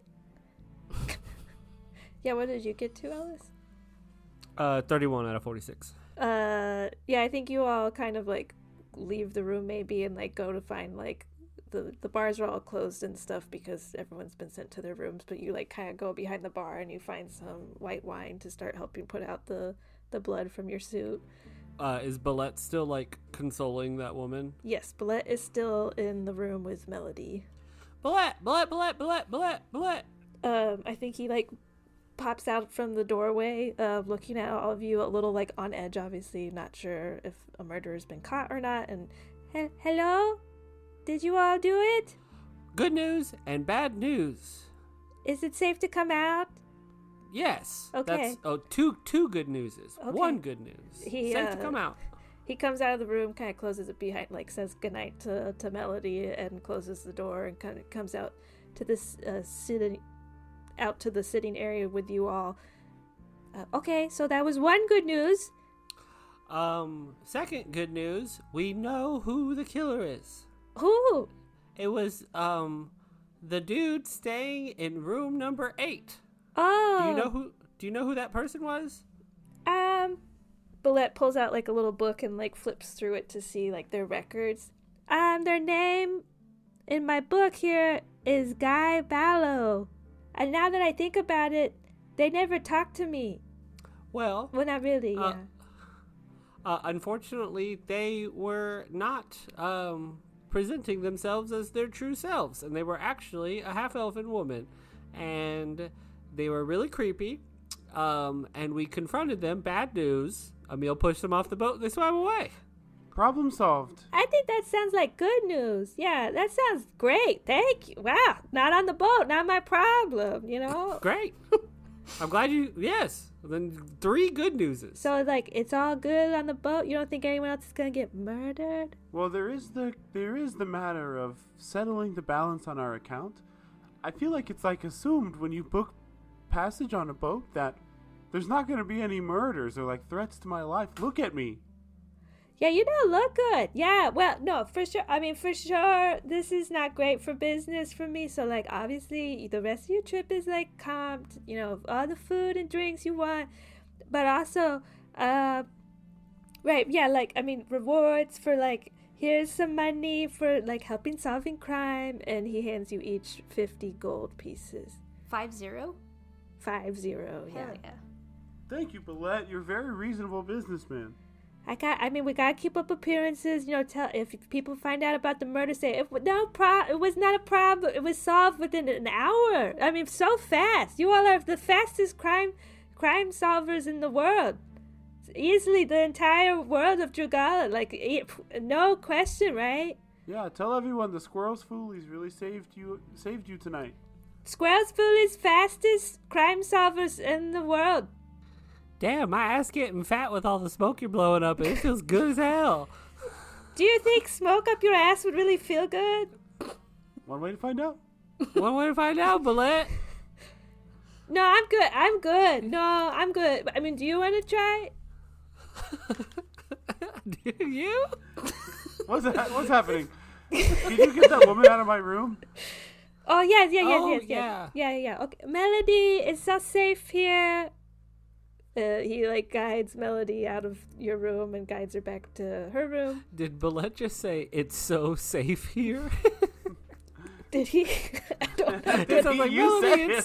Yeah, what did you get to, Alice? 31 out of 46. Yeah, I think you all kind of like leave the room maybe and like go to find like the bars are all closed and stuff because everyone's been sent to their rooms, but you like kind of go behind the bar and you find some white wine to start helping put out the blood from your suit. Is Billette still like consoling that woman? Yes, Billette is still in the room with Melody. Billette. I think he like pops out from the doorway, looking at all of you a little like on edge, obviously not sure if a murderer's been caught or not. And hello, did you all do it? Good news and bad news. Is it safe to come out? Yes. Okay. That's two good newses. Okay. One good news. Safe to come out. He comes out of the room, kind of closes it behind, like says goodnight to Melody, and closes the door, and kind of comes out to this out to the sitting area with you all. Okay, so that was one good news. Second good news, we know who the killer is. Who? It was the dude staying in room number 8. Oh. Do you know who that person was? Bulette pulls out like a little book and like flips through it to see like their records. Their name in my book here is Guy Ballow. And now that I think about it, they never talked to me. Well, not really, yeah. Unfortunately, they were not presenting themselves as their true selves, and they were actually a half-elfin woman, and they were really creepy, and we confronted them. Bad news. Emil pushed them off the boat, and they swam away. Problem solved. I think that sounds like good news. Yeah, that sounds great. Thank you. Wow, not on the boat, not my problem, you know? Great. I'm glad yes. Then 3 good newses. So, like, it's all good on the boat? You don't think anyone else is going to get murdered? Well, there is the matter of settling the balance on our account. I feel like it's like assumed when you book passage on a boat that there's not going to be any murders or like threats to my life. Look at me. Yeah, you don't look good. Yeah, well, no, for sure. I mean, for sure, this is not great for business for me. So, like, obviously, the rest of your trip is, like, comped, you know, all the food and drinks you want. But also, right, yeah, like, I mean, rewards for, like, here's some money for, like, helping solving crime. And he hands you each 50 gold pieces. 5-0? 5-0, yeah. Hell yeah. Thank you, Bulette. You're a very reasonable businessman. We gotta keep up appearances. You know, tell if people find out about the murder, say it was not a problem. It was solved within an hour. I mean, so fast. You all are the fastest crime solvers in the world. Easily the entire world of Drugala. Like, no question, right? Yeah, tell everyone the Squirrel's Foolies really saved you tonight. Squirrel's Foolies, fastest crime solvers in the world. Damn, my ass getting fat with all the smoke you're blowing up. It feels good as hell. Do you think smoke up your ass would really feel good? One way to find out. One way to find out, Bulette. No, I'm good. No, I'm good. I mean, do you want to try? Do you? What's happening? Did you get that woman out of my room? Oh, yes. Yeah. Okay, Melody, it's so safe here. He, like, guides Melody out of your room and guides her back to her room. Did Bulette just say, it's so safe here? Did he? I don't know. It sounds like, Melody,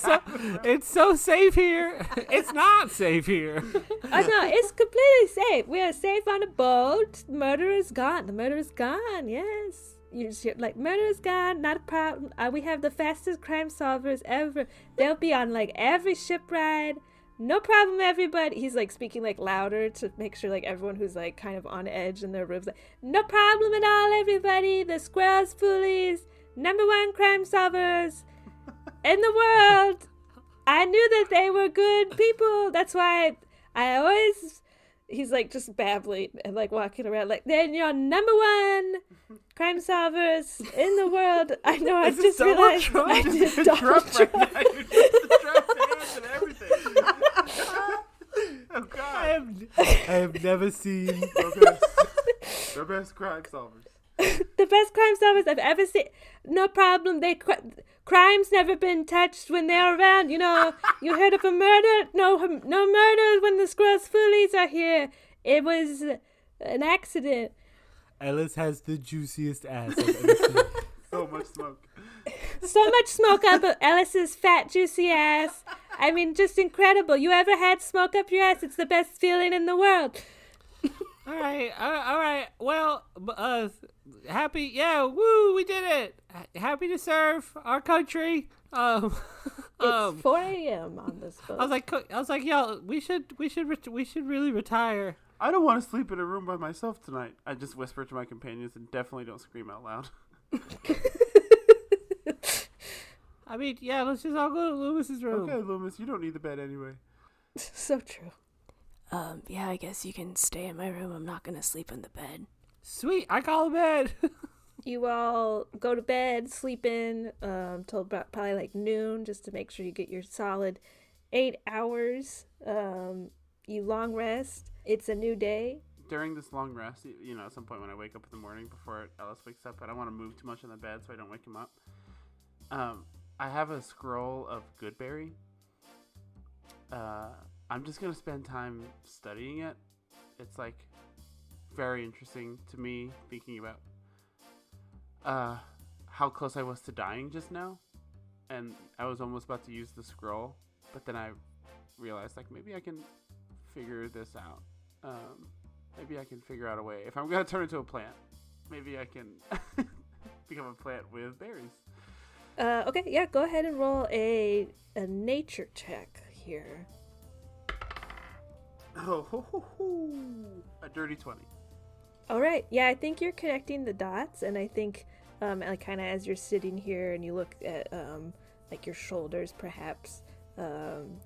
it's so safe here. It's not safe here. Oh, no, it's completely safe. We are safe on a boat. Murder is gone. The murder is gone, yes. You just hear, like, murder is gone, not a problem. We have the fastest crime solvers ever. They'll be on, like, every ship ride. No problem, everybody. He's, like, speaking, like, louder to make sure, like, everyone who's, like, kind of on edge in their rooms, like, no problem at all, everybody. The Squirrel's Foolies, #1 crime solvers in the world. I knew that they were good people. That's why I always... He's, like, just babbling and, like, walking around, like, they're your #1 crime solvers in the world. I know, I just realized I did Donald Trump. Right now. You did the Trump hands and everything. Oh, God. I have never seen The best crime solvers. The best crime solvers I've ever seen. No problem. Crime's never been touched when they're around. You know, you heard of a murder? No murder when the Squirrel's Foolies are here. It was an accident. Ellis has the juiciest ass I've ever seen. So much smoke. So much smoke up Ellis's fat, juicy ass. I mean, just incredible. You ever had smoke up your ass? It's the best feeling in the world. All right. Well, happy, yeah, woo, we did it. Happy to serve our country. It's 4 a.m. on this boat. I was like, y'all, we should really retire. I don't want to sleep in a room by myself tonight. I just whisper to my companions and definitely don't scream out loud. I mean, yeah, let's just all go to Loomis's room. Okay, Loomis, you don't need the bed anyway. So true. Yeah, I guess you can stay in my room. I'm not gonna sleep in the bed. Sweet, I call a bed. You all go to bed, sleep in, till about probably like noon, just to make sure you get your solid 8 hours. You long rest. It's a new day. During this long rest, you know, at some point when I wake up in the morning before Ellis wakes up, I don't want to move too much in the bed so I don't wake him up. I have a scroll of Goodberry. I'm just gonna spend time studying it. It's like very interesting to me thinking about how close I was to dying just now, and I was almost about to use the scroll, but then I realized like maybe I can figure this out. Maybe I can figure out a way. If I'm gonna turn into a plant, maybe I can become a plant with berries. Okay, yeah, go ahead and roll a nature check here. A dirty 20. All right, yeah, I think you're connecting the dots, and I think, like, kind of as you're sitting here and you look at, like, your shoulders, perhaps,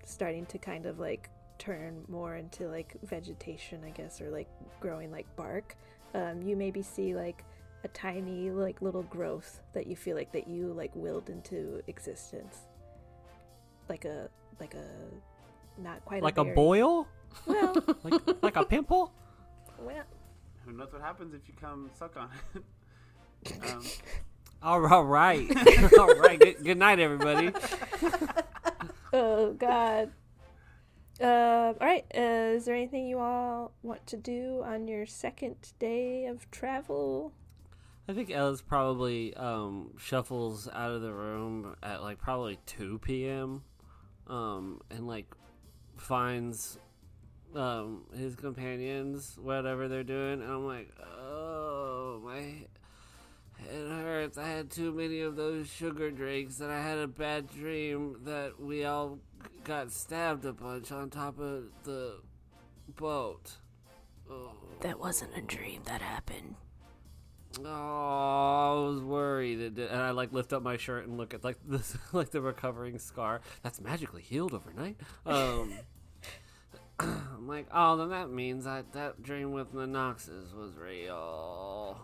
starting to kind of, like, turn more into, like, vegetation, I guess, or, like, growing, like, bark, you maybe see, like, a tiny, like, little growth that you feel like that you, like, willed into existence. Like a, not quite Like a a berry. boil? Well, Like a pimple? well, Who knows what happens if you come suck on it? All right. All right. Good night, everybody. oh, God. All right, is there anything you all want to do on your second day of travel? I think Ellis probably shuffles out of the room at like probably 2 p.m. And like finds his companions, whatever they're doing, and I'm like, oh, my head hurts. I had too many of those sugar drinks, and I had a bad dream that we all got stabbed a bunch on top of the boat. Oh. That wasn't a dream, that happened. Oh, I was worried, and I like lift up my shirt and look at like this, like the recovering scar that's magically healed overnight. I'm like, oh, then that means that dream with the Noxes was real.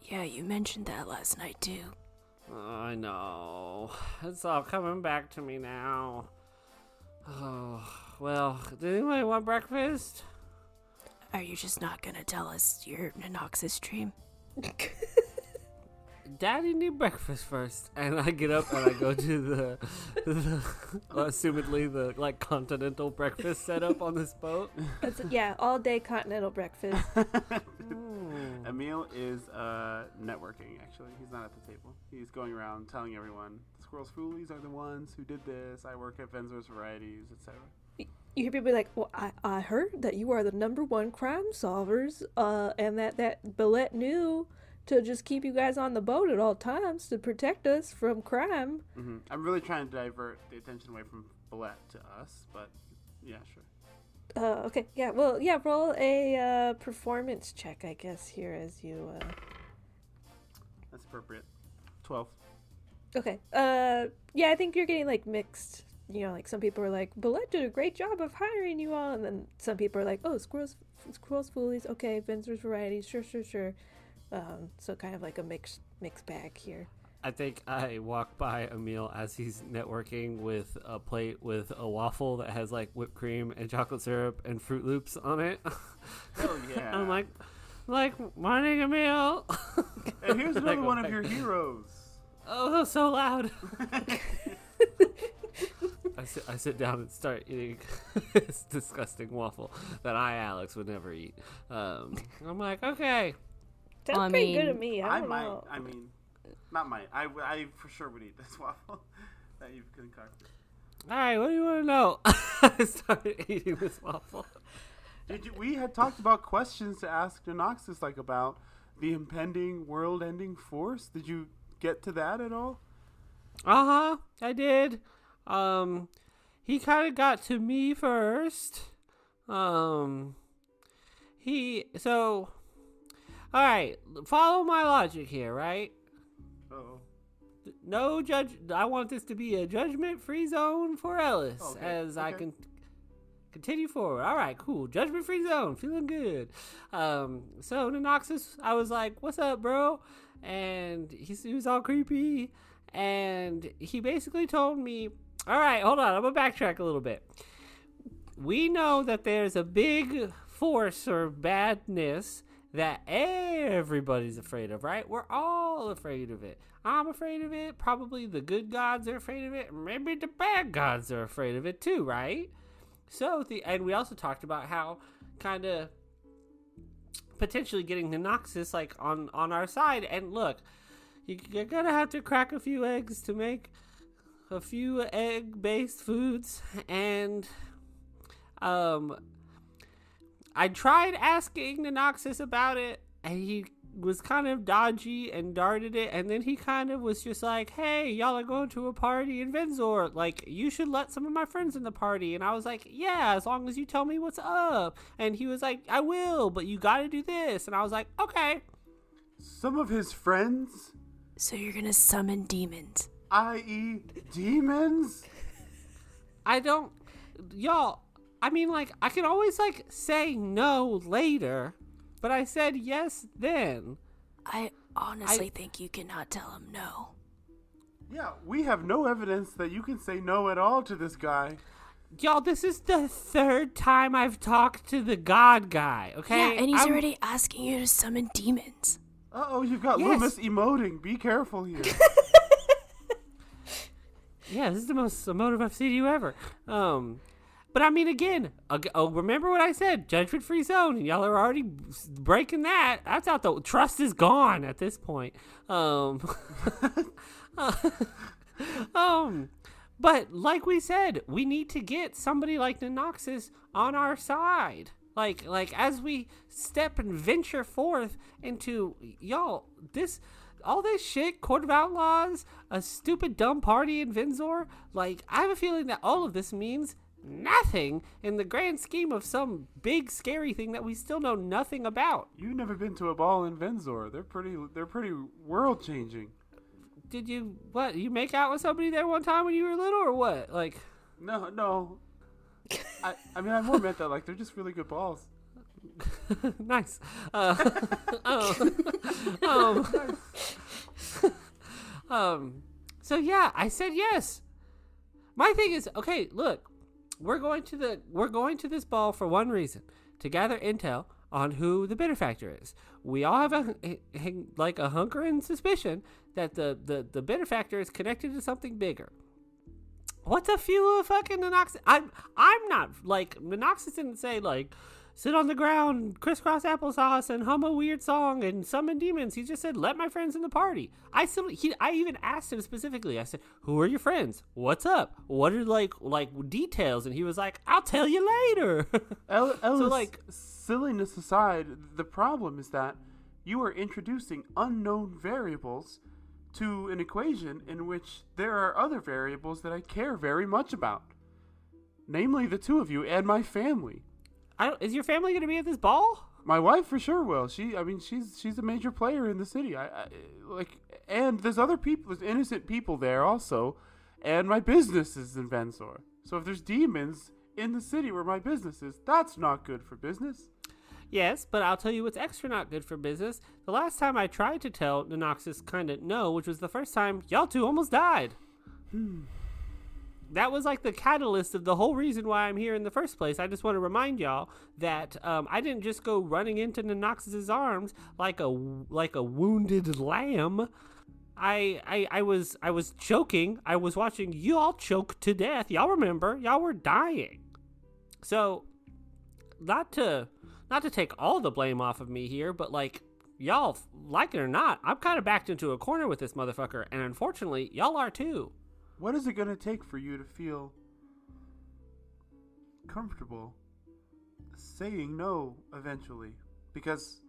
Yeah, you mentioned that last night too. I know. It's all coming back to me now. Oh, well, does anybody want breakfast? Are you just not gonna tell us your Nanox's dream? Daddy need breakfast first. And I get up and I go to the assumedly the like continental breakfast setup on this boat. Yeah, all day continental breakfast. Emil is networking, actually. He's not at the table. He's going around telling everyone, Squirrel's Foolies are the ones who did this. I work at Venzor's Varieties, etc. You hear people like, well, I heard that you are the #1 crime solvers, and that Billette knew to just keep you guys on the boat at all times to protect us from crime. Mm-hmm. I'm really trying to divert the attention away from Billette to us, but yeah, sure. Okay, yeah, well, yeah, roll a performance check, I guess, here as you, That's appropriate. 12. Okay, yeah, I think you're getting, like, mixed, you know, like, some people are like, Billette did a great job of hiring you all, and then some people are like, oh, Squirrel's Foolies, okay, Venzor's Varieties, sure. So kind of like a mixed bag here. I think I walk by Emil as he's networking with a plate with a waffle that has like whipped cream and chocolate syrup and Fruit Loops on it. Oh yeah. I'm like, morning, Emil. And here's another one of your heroes. Oh, so loud. I sit down and start eating this disgusting waffle that Alex, would never eat. I'm like, okay. Sounds pretty good to me. I don't know. I mean, not might. I for sure would eat this waffle that you've concocted. All right, what do you want to know? I started eating this waffle. We had talked about questions to ask Nanoxus, like about the impending world-ending force. Did you get to that at all? I did. He kind of got to me first. All right, follow my logic here, right? Uh-oh. No judge. I want this to be a judgment-free zone for Ellis I can continue forward. All right, cool. Judgment-free zone. Feeling good. So Nanoxus, I was like, what's up, bro? And he was all creepy. And he basically told me, all right, hold on. I'm going to backtrack a little bit. We know that there's a big force or badness that everybody's afraid of, right? We're all afraid of it. I'm afraid of it. Probably the good gods are afraid of it. Maybe the bad gods are afraid of it too, right? and we also talked about how kind of potentially getting the Noxus like on our side. And look, you're gonna have to crack a few eggs to make a few egg-based foods, and I tried asking the Noxus about it, and he was kind of dodgy and darted it, and then he kind of was just like, hey, y'all are going to a party in Venzor, like, you should let some of my friends in the party. And I was like, yeah, as long as you tell me what's up. And he was like, I will, but you gotta do this. And I was like, okay. Some of his friends? So you're gonna summon demons. I.e. demons? I don't, y'all, I mean, like, I can always, like, say no later, but I said yes then. I honestly think you cannot tell him no. Yeah, we have no evidence that you can say no at all to this guy. Y'all, this is the third time I've talked to the God guy, okay? Yeah, and he's already asking you to summon demons. Uh-oh, you've got Yes. Loomis emoting. Be careful here. Yeah, this is the most emotive I've seen you ever. But I mean, again, remember what I said, judgment-free zone, and y'all are already breaking that. That's out the trust is gone at this point. But like we said, we need to get somebody like Noxus on our side. Like as we step and venture forth into y'all, all this shit, Court of Outlaws, a stupid dumb party in Venzor. Like, I have a feeling that all of this means nothing in the grand scheme of some big scary thing that we still know nothing about. You've never been to a ball in Venzor. They're pretty world changing. Did you you make out with somebody there one time when you were little or what? Like, no. I mean, I more meant that like they're just really good balls. nice. So yeah, I said yes. My thing is, okay, look, we're going to this ball for one reason, to gather intel on who the benefactor is. We all have a hunkering suspicion that the benefactor is connected to something bigger. What's a few of fucking Noxus? I'm not, like, Noxus didn't say, like, sit on the ground, crisscross applesauce, and hum a weird song and summon demons. He just said, let my friends in the party. I even asked him specifically. I said, who are your friends? What's up? What are, like details? And he was like, I'll tell you later. Ellis, So, like, silliness aside, the problem is that you are introducing unknown variables to an equation in which there are other variables that I care very much about. Namely, the two of you and my family. Is your family going to be at this ball? My wife for sure will. She's a major player in the city. And there's other people, there's innocent people there also, and my business is in Venzor. So if there's demons in the city where my business is, that's not good for business. Yes, but I'll tell you what's extra not good for business. The last time I tried to tell Noxus kind of no, which was the first time y'all two almost died. That was like the catalyst of the whole reason why I'm here in the first place. I just want to remind y'all that I didn't just go running into Noxus's arms like a wounded lamb. I was choking. I was watching you all choke to death. Y'all remember? Y'all were dying. So, not to take all the blame off of me here, but like, y'all, like it or not, I'm kind of backed into a corner with this motherfucker, and unfortunately, y'all are too. What is it going to take for you to feel comfortable saying no eventually? Because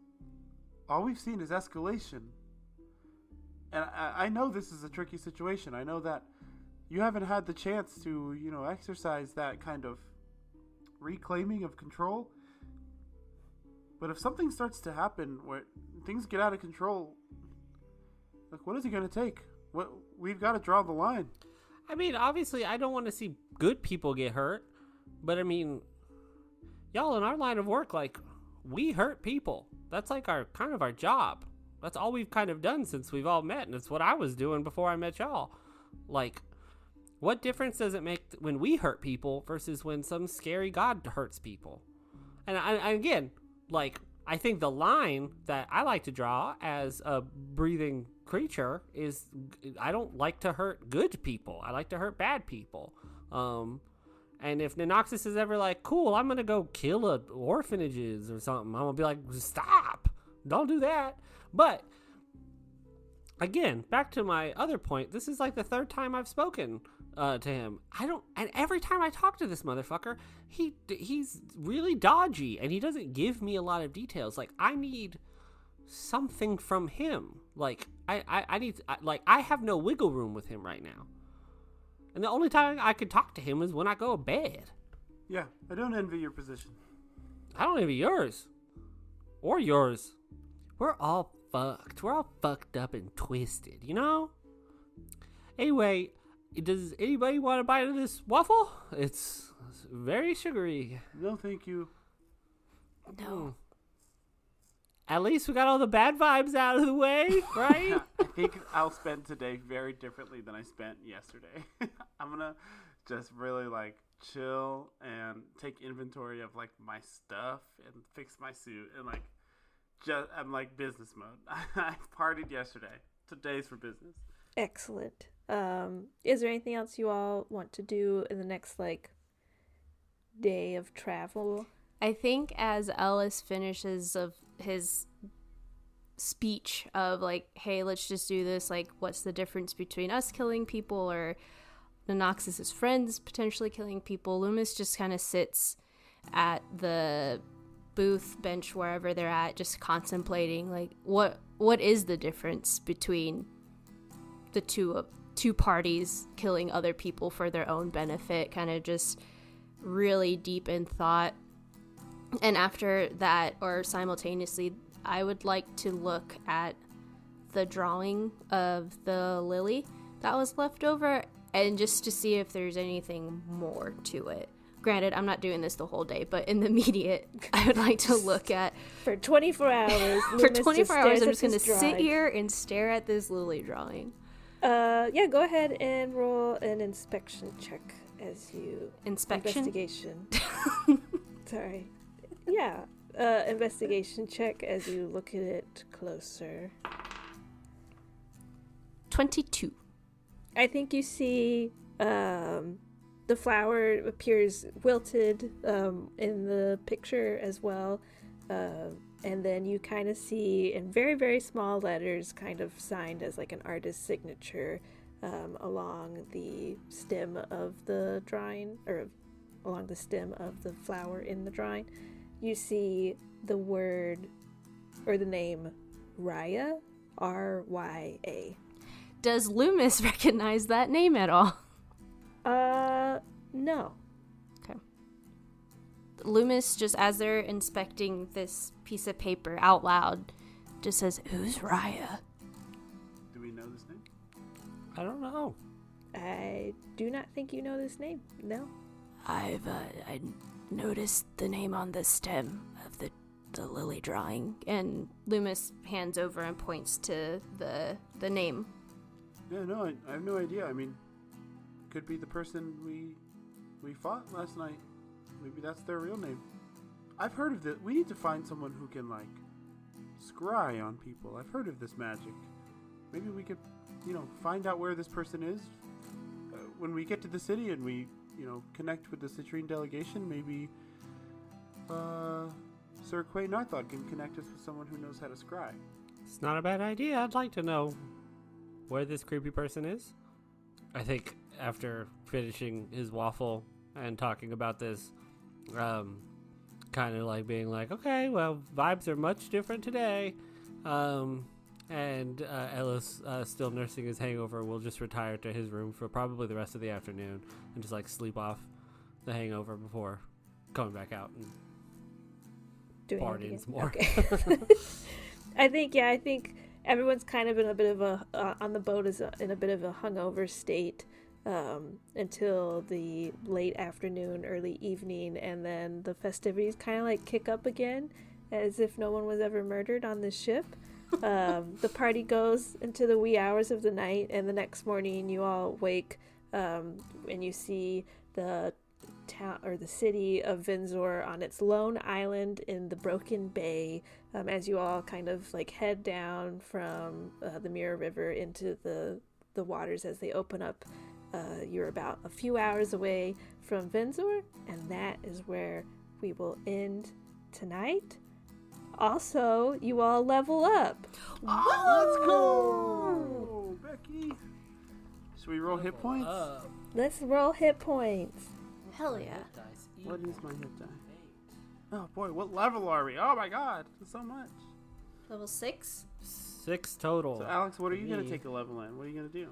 all we've seen is escalation. And I know this is a tricky situation. I know that you haven't had the chance to, exercise that kind of reclaiming of control. But if something starts to happen where things get out of control, like, what is it going to take? We've got to draw the line. I mean, obviously, I don't want to see good people get hurt, but I mean, y'all in our line of work, like, we hurt people. That's like our job. That's all we've kind of done since we've all met, and it's what I was doing before I met y'all. Like, what difference does it make when we hurt people versus when some scary god hurts people? And again, like, I think the line that I like to draw as a breathing creature is I don't like to hurt good people. I like to hurt bad people. And And if Nanoxis is ever like, cool, I'm going to go kill orphanages or something, I'm going to be like, stop, don't do that. But again, back to my other point, this is like the third time I've spoken to him. And every time I talk to this motherfucker, he's really dodgy, and he doesn't give me a lot of details. Like, I need something from him. Like, I have no wiggle room with him right now. And the only time I can talk to him is when I go to bed. Yeah, I don't envy your position. I don't envy yours. Or yours. We're all fucked. We're all fucked up and twisted, you know? Anyway, does anybody want to bite of this waffle? It's very sugary. No, thank you. No. Hmm. At least we got all the bad vibes out of the way, right? I think I'll spend today very differently than I spent yesterday. I'm gonna just really like chill and take inventory of like my stuff and fix my suit and like I'm like business mode. I partied yesterday. Today's for business. Excellent. Is there anything else you all want to do in the next like day of travel? I think as Ellis finishes of his speech of like, hey, let's just do this, like, what's the difference between us killing people or Nanoxis's friends potentially killing people, Loomis just kind of sits at the booth bench wherever they're at, just contemplating like what is the difference between the two parties killing other people for their own benefit, kind of just really deep in thought. And after that, or simultaneously, I would like to look at the drawing of the lily that was left over, and just to see if there's anything more to it. Granted, I'm not doing this the whole day, but in the immediate, I would like to look at... For 24 hours. For 24 hours, I'm just going to sit here and stare at this lily drawing. Yeah, go ahead and roll an inspection check as you... Investigation. Sorry. Yeah, investigation check as you look at it closer. 22. I think you see the flower appears wilted in the picture as well. And then you kind of see in very, very small letters, kind of signed as like an artist's signature along the stem of the drawing, or along the stem of the flower in the drawing. You see the word, or the name, Rya, R-Y-A. Does Loomis recognize that name at all? No. Okay. Loomis, just as they're inspecting this piece of paper out loud, just says, "Who's Rya?" Do we know this name? I don't know. I do not think you know this name. No. I noticed the name on the stem of the lily drawing, and Loomis hands over and points to the name. Yeah, no, I have no idea. I mean, could be the person we fought last night. Maybe that's their real name. I've heard of this. We need to find someone who can like scry on people. I've heard of this magic. Maybe we could, find out where this person is when we get to the city and we, connect with the citrine delegation. Maybe Sir Quay Narthog can connect us with someone who knows how to scry. It's not a bad idea. I'd like to know where this creepy person is. I think after finishing his waffle and talking about this, kind of like being like, okay, well, vibes are much different today. And Ellis, still nursing his hangover, will just retire to his room for probably the rest of the afternoon and just like sleep off the hangover before coming back out and partying some more. Okay. I think everyone's kind of in a bit of a on the boat is in a bit of a hungover state until the late afternoon, early evening, and then the festivities kind of like kick up again, as if no one was ever murdered on this ship. The party goes into the wee hours of the night, and the next morning you all wake and you see the town or the city of Vinzor on its lone island in the Broken Bay, as you all kind of like head down from the Mirror River into the waters as they open up you're about a few hours away from Vinzor, and that is where we will end tonight. Also, you all level up. Let's go, Becky. Should we roll hit points? Let's roll hit points. Hell yeah. What is my hit die? Oh boy, what level are we? Oh my god, that's so much. Level 6? 6 total. So Alex, what are you Me. gonna take a level in? What are you gonna do?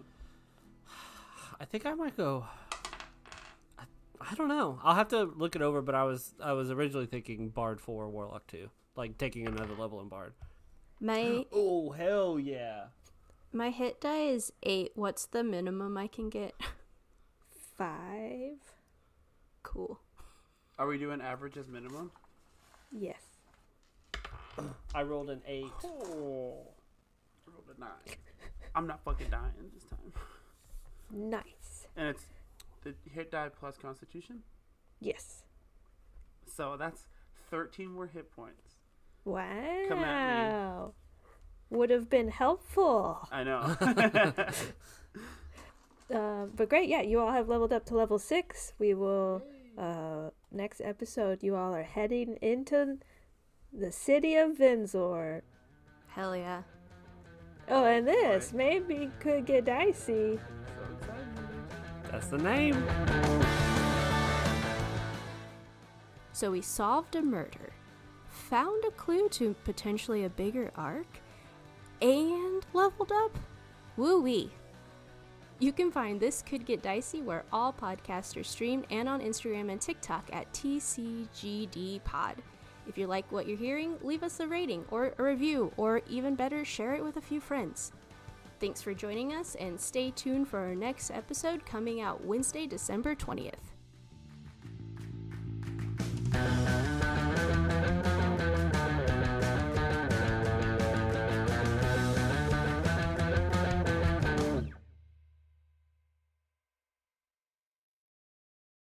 I think I might go. I don't know. I'll have to look it over, but I was originally thinking Bard 4, Warlock 2, like taking another level in Bard. My Oh hell yeah! my hit die is 8. What's the minimum I can get? 5. Cool. Are we doing average as minimum? Yes. I rolled an 8. Oh, I rolled a 9. I'm not fucking dying this time. Nice. And it's the hit die plus Constitution, Yes. so that's 13 more hit points. Wow. Come at Would have been helpful. I know. But great, yeah, you all have leveled up to level 6. We will, next episode, you all are heading into the city of Vinzor. Hell yeah. Oh, and this maybe could get dicey. So excited. That's the name. So we solved a murder, found a clue to potentially a bigger arc, and leveled up? Woo-wee. You can find This Could Get Dicey where all podcasts are streamed and on Instagram and TikTok at TCGDpod. If you like what you're hearing, leave us a rating or a review, or even better, share it with a few friends. Thanks for joining us, and stay tuned for our next episode coming out Wednesday, December 20th.